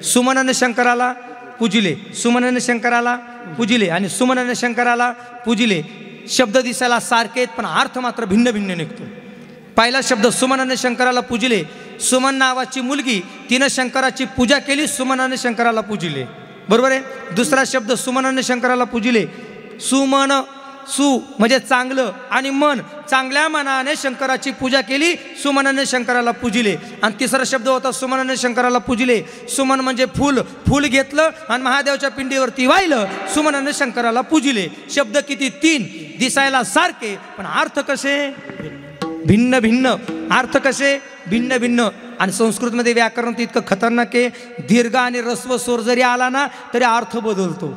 सुमनाने शंकराला पूजिले, सुमनाने शंकराला पूजिले आणि सुमनाने शंकराला पूजिले. शब्द दिसायला सारखे आहेत, पण अर्थ मात्र भिन्न भिन्न निघतो. पहिला शब्द सुमनाने शंकराला पूजिले. सुमन नावाची मुलगी, तिनं शंकराची पूजा केली, सुमनाने शंकराला पूजिले. बरोबर आहे? दुसरा शब्द सुमनाने शंकराला पूजिले. सुमन, सु म्हणजे चांगलं आणि मन, चांगल्या मनाने शंकराची पूजा केली, सुमनाने शंकराला पूजिले. आणि तिसरा शब्द होता सुमनाने शंकराला पूजिले. सुमन म्हणजे फूल, फूल घेतलं आणि महादेवच्या पिंडीवरती वाहिलं, सुमनाने शंकराला पूजिले. शब्द किती? 3. दिसायला सारखे, पण अर्थ कसे? भिन्न भिन्न. अर्थ कसे? भिन्न भिन्न. आणि संस्कृतमध्ये व्याकरण तर इतकं खतरनाक आहे. दीर्घ आणि ऱ्हस्व स्वर जरी आला ना, तरी अर्थ बदलतो.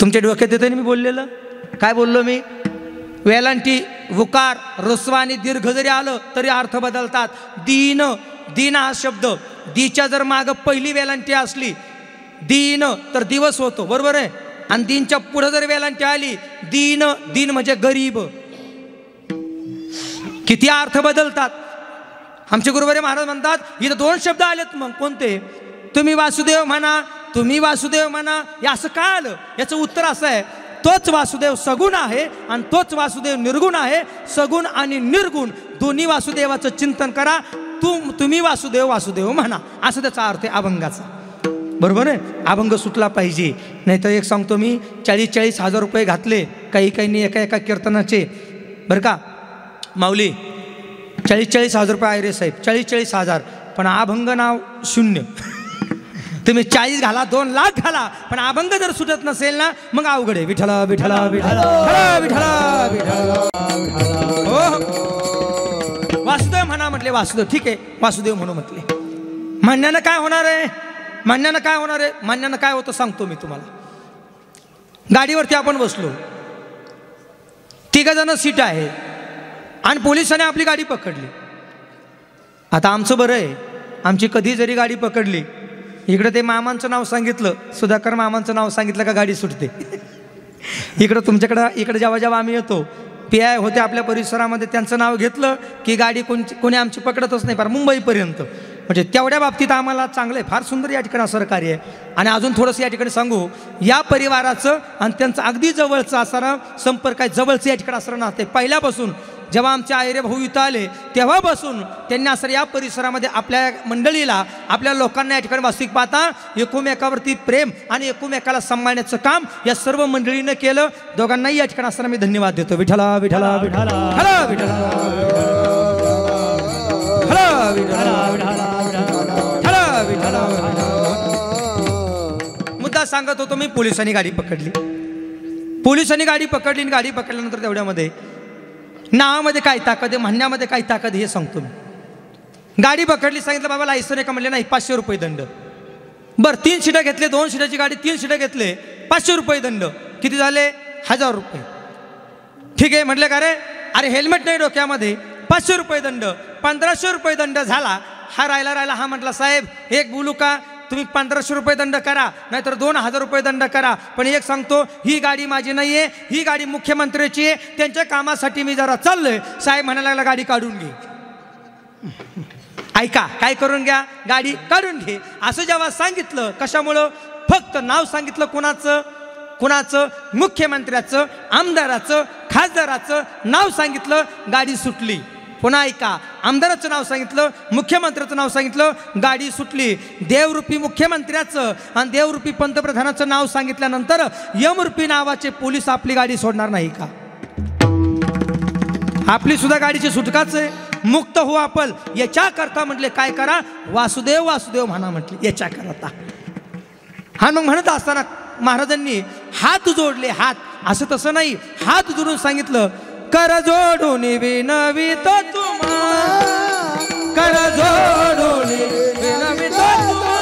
तुमच्या डोक्यात येतं ना मी बोललेलं? काय बोललो मी? वेलांटी उकार ह्रस्व आणि दीर्घ जरी आलं तरी अर्थ बदलतात. दीन, दीन हा शब्द दीच्या जर माग पहिली वेलांटी असली दीन तर दिवस होतो, बरोबर आहे. आणि दीनच्या पुढे जर वेलांटी आली दीन, दीन म्हणजे गरीब. किती अर्थ बदलतात. आमचे गुरुवारी महाराज म्हणतात इथं 2 शब्द आलेत, मग कोणते? तुम्ही वासुदेव म्हणा, तुम्ही वासुदेव म्हणा. हे असं का आलं? याचं उत्तर असं आहे, तोच वासुदेव सगुण आहे आणि तोच वासुदेव निर्गुण आहे. सगुण आणि निर्गुण दोन्ही वासुदेवाचं चिंतन करा. तुम्ही वासुदेव वासुदेव म्हणा, असं त्याचा अर्थ आहे अभंगाचा, बरोबर आहे. अभंग सुटला पाहिजे. नाही तर एक सांगतो मी, 40-40 हजार रुपये घातले काही काहींनी एका कीर्तनाचे, बरं का माऊली. 40-40 हजार रुपये आहे रे साहेब, 40-40 हजार, पण अभंग नाव 0. तुम्ही 40 घाला, 2 लाख घाला, पण अभंग जर सुटत नसेल ना मग अवघड आहे. विठला विठला विठला विठला विठला. वासुदेव म्हणा म्हटले, वासुदेव ठीक आहे, वासुदेव म्हणू म्हटले. म्हणण्यानं काय होणार आहे? म्हणण्यानं काय होणार आहे? म्हणण्यानं काय होतं सांगतो मी तुम्हाला. गाडीवरती आपण बसलो, 3 जण सीट आहे आणि पोलिसांनी आपली गाडी पकडली. आता आमचं बरं आहे, आमची कधी जरी गाडी पकडली, इकडं ते मामांचं नाव सांगितलं, सुधाकर मामांचं नाव सांगितलं का गाडी सुटते. इकडं तुमच्याकडं इकडे जेव्हा जेव्हा आम्ही येतो, PI होते आपल्या परिसरामध्ये, त्यांचं नाव घेतलं की गाडी कोणी आमची पकडतच नाही, फार मुंबईपर्यंत. म्हणजे तेवढ्या बाबतीत आम्हाला चांगलं आहे, फार सुंदर या ठिकाणी सहकार्य आहे. आणि अजून थोडंसं या ठिकाणी सांगू, या परिवाराचं आणि त्यांचं अगदी जवळचं असणारं संपर्क आहे, जवळचं या ठिकाणी असणारं नाते. पहिल्यापासून जेव्हा आमचे आयरे भाऊ इथं आले तेव्हापासून त्यांनी असं या परिसरामध्ये आपल्या मंडळीला, आपल्या लोकांना या ठिकाणी वास्तविक पाहता एकमेकावरती प्रेम आणि एकमेकाला सांभाळण्याचं काम या सर्व मंडळीनं केलं. दोघांनाही या ठिकाणी असताना मी धन्यवाद देतो. विठला विठला विठला हला विठला हला विठला विठला विठला. मुद्दा सांगत होतो मी, पोलिसांनी गाडी पकडली. पोलिसांनी गाडी पकडली आणि गाडी पकडल्यानंतर तेवढ्यामध्ये नावामध्ये काय ताकद आहे, म्हणण्यामध्ये काय ताकद हे सांगतो मी. गाडी पकडली, सांगितलं बाबा लायसन आहे का? म्हणले नाही, 500 रुपये दंड. बरं 3 सीटं घेतले, 2 सीटाची गाडी 3 सीटं घेतले, 500 रुपये दंड. किती झाले? 1000 रुपये. ठीक आहे म्हटलं का रे, अरे हेल्मेट नाही डोक्यामध्ये, 500 रुपये दंड. 1500 रुपये दंड झाला. हा राहिला. हा म्हटला साहेब एक बोलू का, तुम्ही 1500 रुपये दंड करा, नाहीतर 2000 रुपये दंड करा, पण एक सांगतो, ही गाडी माझी नाही आहे, ही गाडी मुख्यमंत्र्याची आहे, त्यांच्या कामासाठी मी जरा चाललोय. साहेब म्हणायला लागला गाडी काढून घे. ऐका, काय करून घ्या? गाडी काढून घे. असं जेव्हा सांगितलं, कशामुळं? फक्त नाव सांगितलं. कुणाचं? मुख्यमंत्र्याचं, आमदाराचं, खासदाराचं नाव सांगितलं, गाडी सुटली. पुन्हा ऐका, आमदाराचं नाव सांगितलं, मुख्यमंत्र्याचं नाव सांगितलं, गाडी सुटली. देवरूपी मुख्यमंत्र्याचं आणि देवरूपी पंतप्रधानाचं नाव सांगितल्यानंतर यमरूपी नावाचे पोलीस आपली गाडी सोडणार नाही का? आपली सुद्धा गाडीची सुटकाच आहे. मुक्त हो आपण, याच्याकरता म्हटले काय करा? वासुदेव वासुदेव म्हणा म्हटले, याच्याकरता. हा मग म्हणत असताना महाराजांनी हात जोडले. हात असं तसं नाही, हात जोडून सांगितलं, कर जोडून विनवितो तुम्हा, कर जोडून विनवितो तुम्हा,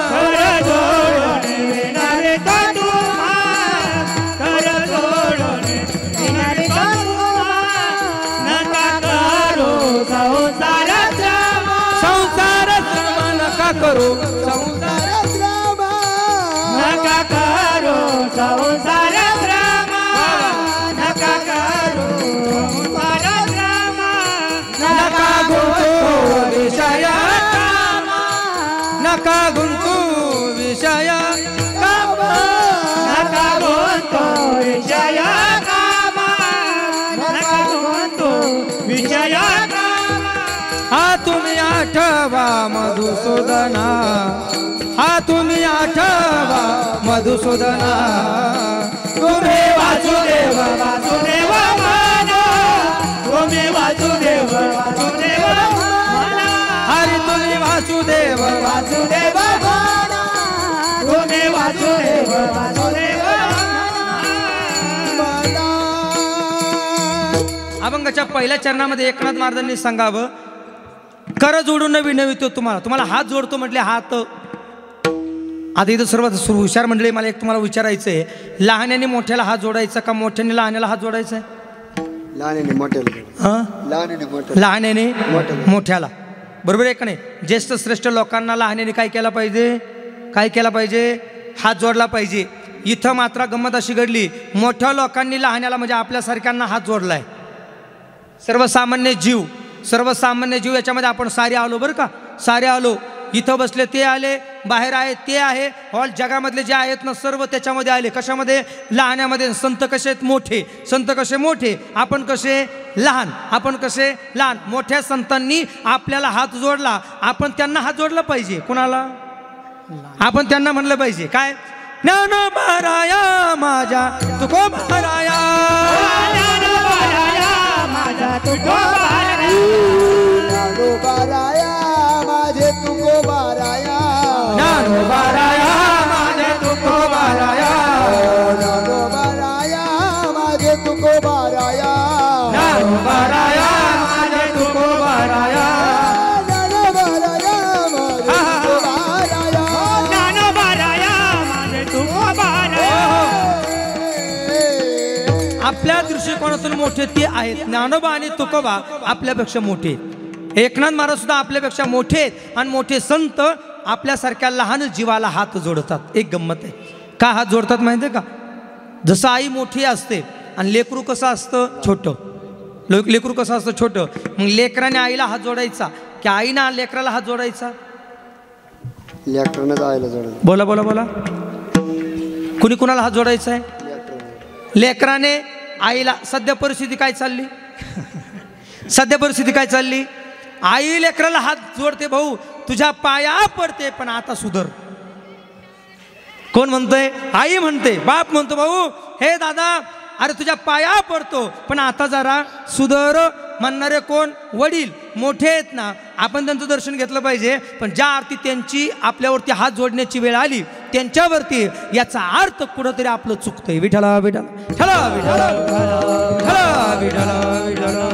कर जोडून विनवितो तुम्हा, कर जोडून विनवितो तुम्हा. नका करू संसार श्रम, संसार श्रम नका करू, संसार श्रम, नका करू संसार श्रम, नका करू संसार श्रम, नका गुंतू विषय काम, नका गुंतू विषय काम, नका गुंतू विषय काम, नका गुंतू विषय काम. हा तुम्ही आठवा मधुसूदना, हा तुम्ही आठवा मधुसूदना. तुम्ही वासुदेव वासुदेव म्हणा, तुम्ही वासुदेव वासुदेव म्हणा, हरी तुम्ही वासुदेव वासुदेव म्हणा, तुम्ही वासुदेव वासुदेव म्हणा. अभंगाच्या पहिल्या चरणामध्ये एकनाथ महाराजांनी सांगावं, कर जोडून विनवितो तुम्हाला. तुम्हाला हात जोडतो म्हटले, हात. आता इथं सर्वात हुशार मंडळी, मला एक तुम्हाला विचारायचं आहे, लहान्याने मोठ्याला हात जोडायचा का मोठ्याने लहान्याला हात जोडायचा आहे? लहान्याने मोठ्याला, हां, लहान्याने मोठ्याला, लहान्याने मोठ्याला. बरोबर आहे का नाही? ज्येष्ठ श्रेष्ठ लोकांना लहानाने काय केला पाहिजे? काय केला पाहिजे? हात जोडला पाहिजे. इथं मात्र गंमत अशी घडली, मोठ्या लोकांनी लहान्याला म्हणजे आपल्यासारख्यांना हात जोडलाय. सर्वसामान्य जीव याच्यामध्ये आपण सारे आलो बरं का, सारे आलो. इथं बसले ते आले, बाहेर आहेत ते आहे, ऑल जगामधले जे आहेत ना सर्व त्याच्यामध्ये आले. कशामध्ये? लहान्यामध्ये. संत कसे आहेत? मोठे. संत कसे? मोठे. आपण कसे? लहान. आपण कसे? लहान. मोठ्या संतांनी आपल्याला हात जोडला, आपण त्यांना हात जोडला पाहिजे. कुणाला? आपण त्यांना म्हणलं पाहिजे काय? ज्ञानोबाराया माझ्या तुकोबाराया, ज्ञानोबाराया माझ्या तुकोबाराया, ज्ञानोबाराया माझे तुकोबाराया, ज्ञानोबाराया माझे तुकोबाराया, ज्ञानोबाराया माझे तुकोबाराया, ज्ञानोबाराया माझे तुकोबाराया, ज्ञानोबाराया माझे तुकोबाराया. आपल्या दृष्टिकोनातून मोठे ते आहेत. ज्ञानोबा आणि तुकोबा आपल्यापेक्षा मोठे. एकनाथ महाराज सुद्धा आपल्यापेक्षा मोठे आहेत आणि मोठे संत आपल्यासारख्या लहान जीवाला हात जोडतात. एक गंमत आहे. का हात जोडतात माहिती आहे का? जसं आई मोठी असते आणि लेकरू कसं असतं? छोटं. लेकरू कसं असतं? छोटं. मग लेकराने आईला हात जोडायचा की आईना लेकराला हात जोडायचा? लेकरानं आईला जोडायचं. बोला बोला बोला. कुणी कुणाला हात जोडायचा आहे? लेकराने आईला. सध्या परिस्थिती काय चालली? सध्या परिस्थिती काय चालली? आई लेकराला हात जोडते, भाऊ तुझ्या पाया पडते पण आता सुधर. कोण म्हणतोय? आई म्हणते. बाप म्हणतो भाऊ हे दादा अरे तुझ्या पाया पडतो पण आता जरा सुधर. म्हणणारे कोण? वडील. मोठे आहेत ना, आपण त्यांचं दर्शन घेतलं पाहिजे. पण ज्या अर्थी त्यांची आपल्यावरती हात जोडण्याची वेळ आली त्यांच्यावरती, याचा अर्थ कुठंतरी आपलं चुकतंय. विठ्ठला विठ्ठला विठ्ठला विठ्ठला विठ्ठला विठ्ठला.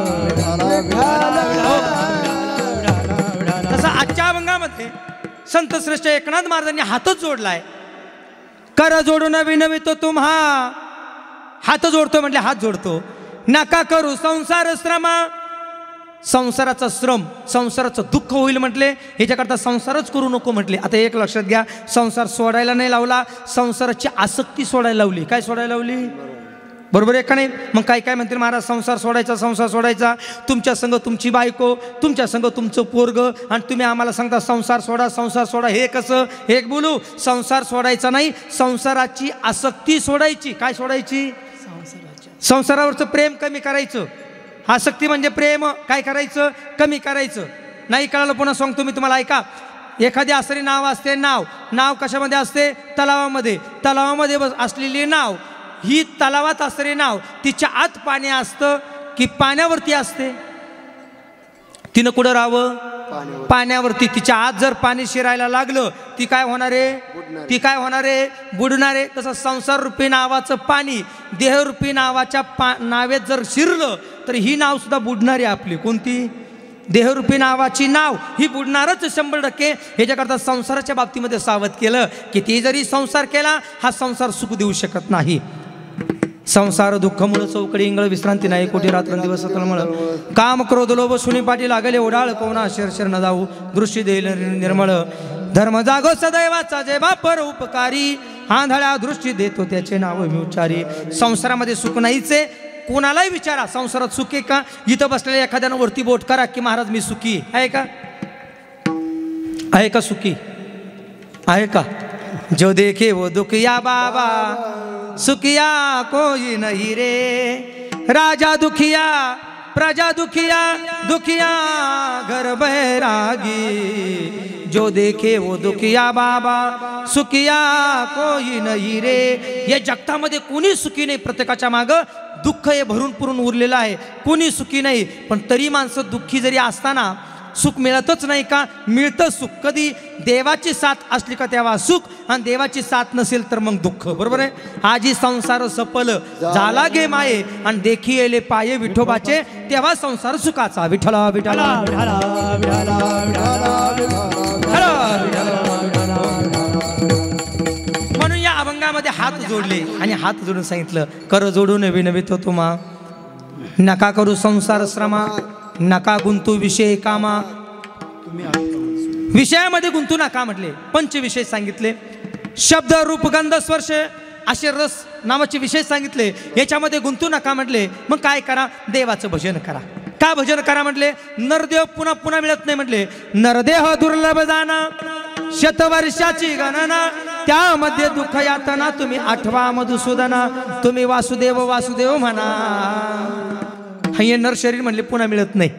तसं आजच्या अभंगामध्ये संत श्रेष्ठ एकनाथ महाराजांनी हातच जोडलाय. कर जोडून विनवितो तुम्हा. हात जोडतो म्हटले हात जोडतो. नका करू संसार श्रमा. संसाराचा श्रम, संसाराचं दुःख होईल म्हटले, ह्याच्याकरता संसारच करू नको म्हटले. आता एक लक्षात घ्या, संसार सोडायला नाही लावला, संसाराची आसक्ती सोडायला लावली. काय सोडायला लावली? बरोबर आहे का नाही? मग काय काय म्हणतील महाराज? संसार सोडायचा, संसार सोडायचा. तुमच्या संग तुमची बायको, तुमच्या संग तुमचं पोरग, आणि तुम्ही आम्हाला सांगता संसार सोडा, संसार सोडा. हे कसं? एक बोलू. संसार सोडायचा नाही, संसाराची आसक्ती सोडायची. काय सोडायची? संसारावरचं प्रेम कमी करायचं. आसक्ती म्हणजे प्रेम काय करायचं? कमी करायचं. नाही कळालं पुन्हा सांगतो मी तुम्हाला, ऐका. एखादी आसरी नाव असते. नाव कशामध्ये असते? तलावामध्ये. तलावामध्ये असलेली नाव ही तलावात असणारी नाव, तिच्या आत पाणी असतं की पाण्यावरती असते? तिनं कुठं राहावं? पाण्यावरती. तिच्या आत जर पाणी शिरायला लागलं ती काय होणार आहे? ती काय होणार आहे? बुडणार आहे. तसं संसार रूपी नावाचं पाणी देहरूपी नावाच्या नावेत जर शिरलं तर ही नाव सुद्धा बुडणार आहे आपली. कोणती? देहरूपी नावाची नाव ही बुडणारच 100%. ह्याच्याकरता संसाराच्या बाबतीमध्ये सावध केलं की ती जरी संसार केला, हा संसार सुख देऊ शकत नाही. संसार दुःखमुळे चौकडी इंगळ विश्रांती नाही, कोटी रात्रंदिवस तळमळ. काम क्रोध लोभ शुनी पाठी लागले ओढाळ, कोणा शर न जाऊ दृष्टी देईल निर्मळ. धर्म जागो सदैवाचा जे बापर उपकारी, आंधळ्या दृष्टी देतो त्याचे नाव मी उच्चारी. संसारामध्ये सुख नाहीच आहे. कोणालाही विचारा संसारात सुख आहे का? इथं बसलेल्या एखाद्यानं वरती बोट करा की महाराज मी सुखी आहे का? आहे का सुखी? आहे का? जो देखे वो दुखिया बाबा, सुखिया कोई नहीं रे. राजा दुखिया, प्रजा दुखिया, दुखिया घर बैरागी. जो देखे वो दुखिया बाबा, सुखिया कोई नहीं रे. या जगतामध्ये कोणी सुखी नाही. प्रत्येकाच्या मागं दुःख हे भरून पुरून उरलेलं आहे. कोणी सुखी नाही. पण तरी माणसं दुःखी जरी असताना सुख मिळतच नाही का? मिळतं सुख. कधी? देवाची साथ असली का तेव्हा सुख, आणि देवाची साथ नसेल तर मग दुःख. बरोबर आहे? आजी संसार सफल झाला गे माये, आणि देखी येले पाये विठोबाचे, तेव्हा संसार सुखाचा. विठ्ठला विठ्ठला म्हणून या अभंगामध्ये हात जोडले आणि हात जोडून सांगितलं, कर जोडून विनवितो तुम्हा. नका करू संसार श्रमा, नका गुंतू विषय कामा. विषयामध्ये गुंतू नका म्हटले. पंचविषय सांगितले. शब्द रूप गंध स्पर्श असे रस नावाचे विषय सांगितले. याच्यामध्ये गुंतू नका म्हटले. मग काय करा? देवाचं भजन करा. का भजन करा म्हटले? नरदेव पुन्हा पुन्हा मिळत नाही म्हटले. नरदेह दुर्लभ जाना शतवर्षाची गणना त्यामध्ये दुःख यातना तुम्ही आठवा मधुसूदना तुम्ही वासुदेव वासुदेव म्हणा. हे नर शरीर म्हणले पुन्हा मिळत नाही.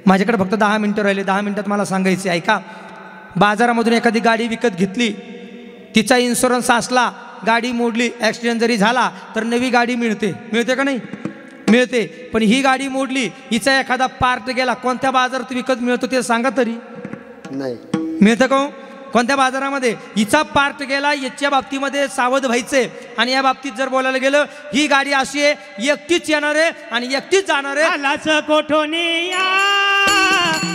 माझ्याकडे फक्त 10 मिनिटं राहिले. 10 मिनिटात मला सांगायचे ऐका. बाजारामधून एखादी गाडी विकत घेतली, तिचा इन्शुरन्स असला, गाडी मोडली, ॲक्सिडेंट जरी झाला तर नवी गाडी मिळते. मिळते का नाही? मिळते. पण ही गाडी मोडली, हिचा एखादा पार्ट गेला, कोणत्या बाजारात विकत मिळतो ते सांगा तरी. नाही मिळतं का? कोणत्या बाजारामध्ये? हिचा पार्ट गेला, याच्या बाबतीमध्ये सावध व्हायचे. आणि या बाबतीत जर बोलायला गेलं, ही गाडी अशी आहे, एकटीच येणार आहे आणि एकटीच जाणार आहे. आलाच कोठोनिया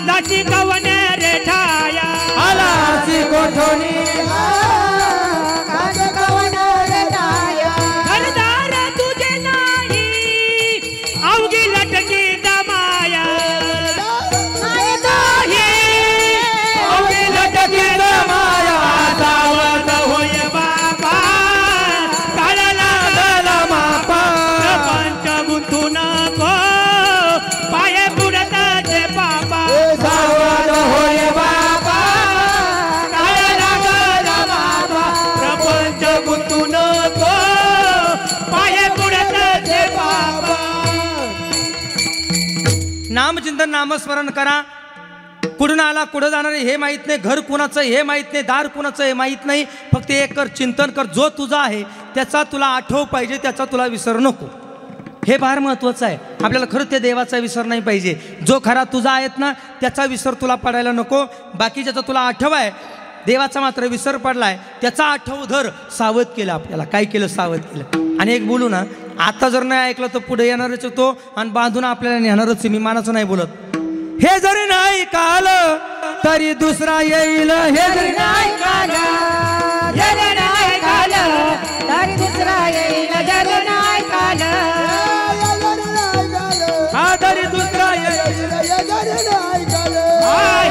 दाची कवने रे ठाया आलाची कोठोनिया घरदार तुझे नाही अवघी लटकी दमाया अवघी लटकी दमाया सावध होय बाबा काळाला झाला मापा पंच गुंतू नको पाये बुडताचे बाबा सावध होय बाबा काळाला झाला बाबा प्रपंच गुंतू नको पाये बुडताचे बाबा. नामचिंतन नामस्मरण करा. कुठून आला कुठं जाणार हे माहीत नाही. घर कुणाचं हे माहीत नाही. दार कुणाचं हे माहीत नाही. फक्त एक कर, चिंतन कर. जो तुझा आहे त्याचा तुला आठव पाहिजे, त्याचा तुला विसर नको. हे फार महत्त्वाचं आहे. आपल्याला खरं ते देवाचा विसर नाही पाहिजे. जो खरा तुझा आहेत ना त्याचा विसर तुला पडायला नको. बाकी ज्याचा तुला आठव आहे, देवाचा मात्र विसर पडलाय, त्याचा आठव धर. सावध केलं आपल्याला. काय केलं? सावध केलं. आणि एक बोलू ना, आता जर नाही ऐकलं तर पुढे येणारच तो आणि बांधून आपल्याला नेणारच. मी मानाचं नाही बोलत. हे जरी नाही काल तरी दुसरा येईल. हे जरी नाही काल जर नाही काल तरी दुसरा येईल. जर नाही काल हा तरी दुसरा येईल.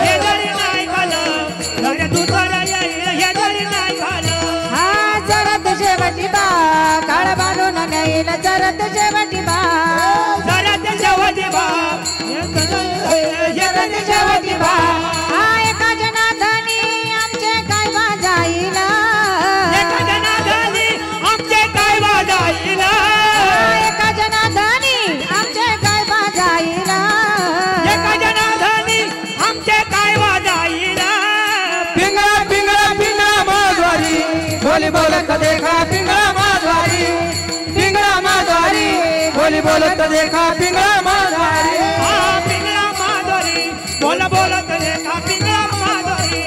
हे जरी नाही काल तरी दुसरा येईल. हे जरी नाही काल हा जरत शेवटी बा काळ बांधून नेईल. जरत शेवटी बा जरत शेवटी बा जरत शेवटी बा हा एका जनार्दनी आमचे काय वाजाईल. एका जनार्दनी आमचे काय वाजाईल. एका जनार्दनी आमचे काय वाजाईल. एका जनार्दनी आमचे काय वाजाईल. पिंगळा पिंगळा पिंगळा माधवारी बोली बोलत देखा पिंगळा माधवारी. पिंगळा माधवारी बोली बोलत देखा पिंगळा माधवारी. पिंगळा माधुरी बोल बोलत लेखा पिंगळा माधुरी.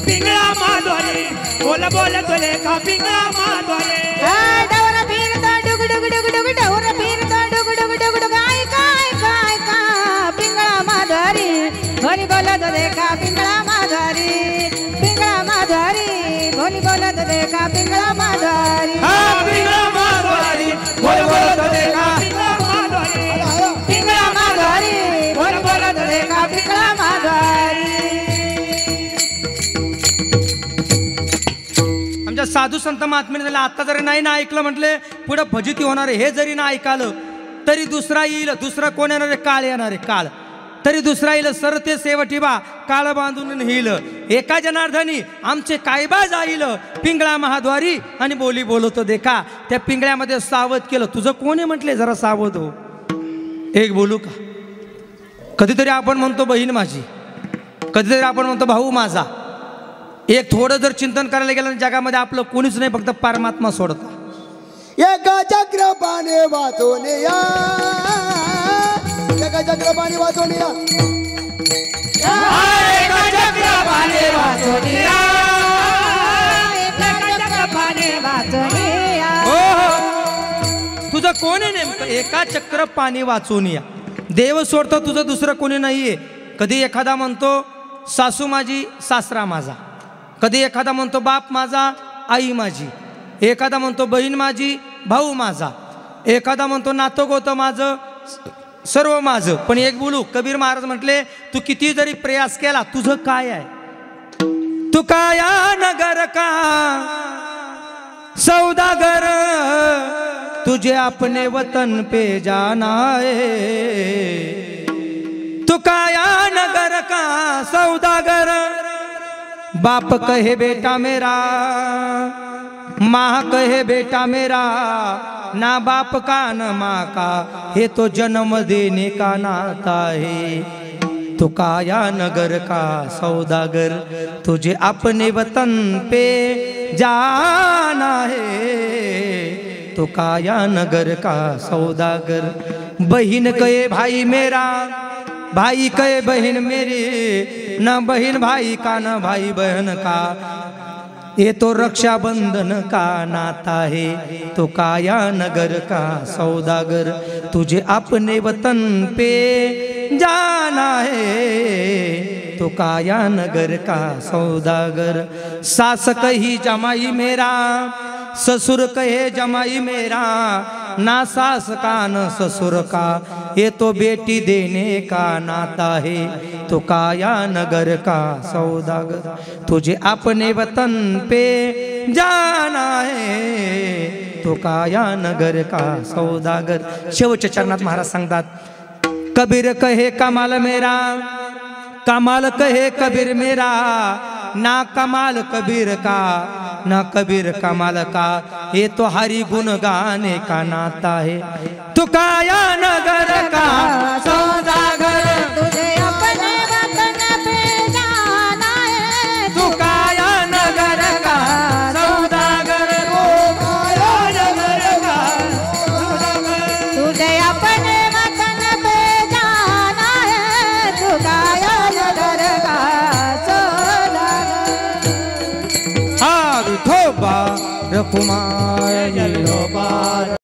पिंगळा माधुरी बोल बोलत लेखा पिंगळा माधुरी. डवर फिरतो डुग डुग डुग डुग डवर फिरतो डुग डुग डुग डुग काय काय काय का पिंगळा माधुरी बोली बोलत लेखा पिंगळा माधुरी. पिंगळा माधुरी बोली बोलत लेखा पिंगळा माधुरी. पिंगळा माधवारी बोली बोलत देखा पिंगळा माधुरी. पिंगळा माधुरी बोल बोलत लेखा पिंगळा माधुरी. आमच्या साधू संत महात्म्याने झालं. आता जरी नाही ना ऐकलं म्हटले पुढे फजिती होणार आहे. हे जरी ना ऐकालं तरी दुसरा येईल. दुसरा कोण येणार आहे? काळ येणार आहे. काळ तरी दुसरा येईल. सरते सेवटी बा काळ बांधून नेईल. एका जनार्दनी आमचे कायबा जाईल. पिंगळा महाद्वारी आणि बोली बोलतो देखा. त्या पिंगळ्यामध्ये सावध केलं. तुझं कोण आहे म्हटले? जरा सावध हो. एक बोलू का? कधीतरी आपण म्हणतो बहीण माझी, कधीतरी आपण म्हणतो भाऊ माझा. एक थोडं जर चिंतन करायला गेलं जगामध्ये आपलं कोणीच नाही, फक्त परमात्मा सोडता. एका चक्रपाने वाचून या. एका चक्रपाने वाचून या. एका चक्रपाने वाचून या. एका चक्रपाने वाचून या. तुझं कोण आहे नेमकं? एका चक्र पाणी वाचून या. देव सोडतो तुझं दुसरं कोणी नाहीये. कधी एखादा म्हणतो सासू माझी सासरा माझा, कधी एखादा म्हणतो बाप माझा आई माझी, एखादा म्हणतो बहीण माझी भाऊ माझा, एखादा म्हणतो नातं गोतं माझं सर्व माझं. पण एक बोलू, कबीर महाराज म्हटले तू किती जरी प्रयास केला तुझं काय आहे. तू काया नगर का सौदागर तुझे अपने वतन पे जाना है. तू काया नगर का सौदागर बाप कहे बेटा मेरा, माँ कहे बेटा मेरा, ना बाप का न माँ का ये तो जन्म देने का नाता है. तो काया नगर का सौदागर तुझे अपने वतन पे जाना है. तो काया नगर का सौदागर. बहन कहे भाई मेरा, भाई कहे बहन मेरी, न बहन भाई का न भाई बहन का ये तो रक्षाबंधन का नाता है. तो काया नगर का सौदागर तुझे अपने वतन पे जाना है. तो काया नगर का सौदागर. सास कही जमाई मेरा, ससुर कहे जमाई मेरा, ना सास का न ससुर का ये तो बेटी देने का नाता है. तो काया नगर का सौदागर तुझे अपने वतन पे जाना है. तो काया नगर का सौदागर. शेवटच्या चरणात महाराज सांगतात, कबीर कहे कमाल मेरा, कमाल कहे कबीर मेरा, ना कमाल कबीर का, ना कबीर कमाल का ये तो हरि गुण गाने का नाता है. तू काया नगर का सौदागर तुझे अपने वतन पे जाना है. तू काया नगर का सौदागर. तुझे अपने वतन पे जाना है. तू काया नगर का सौदागर. हा विठोबा कुमार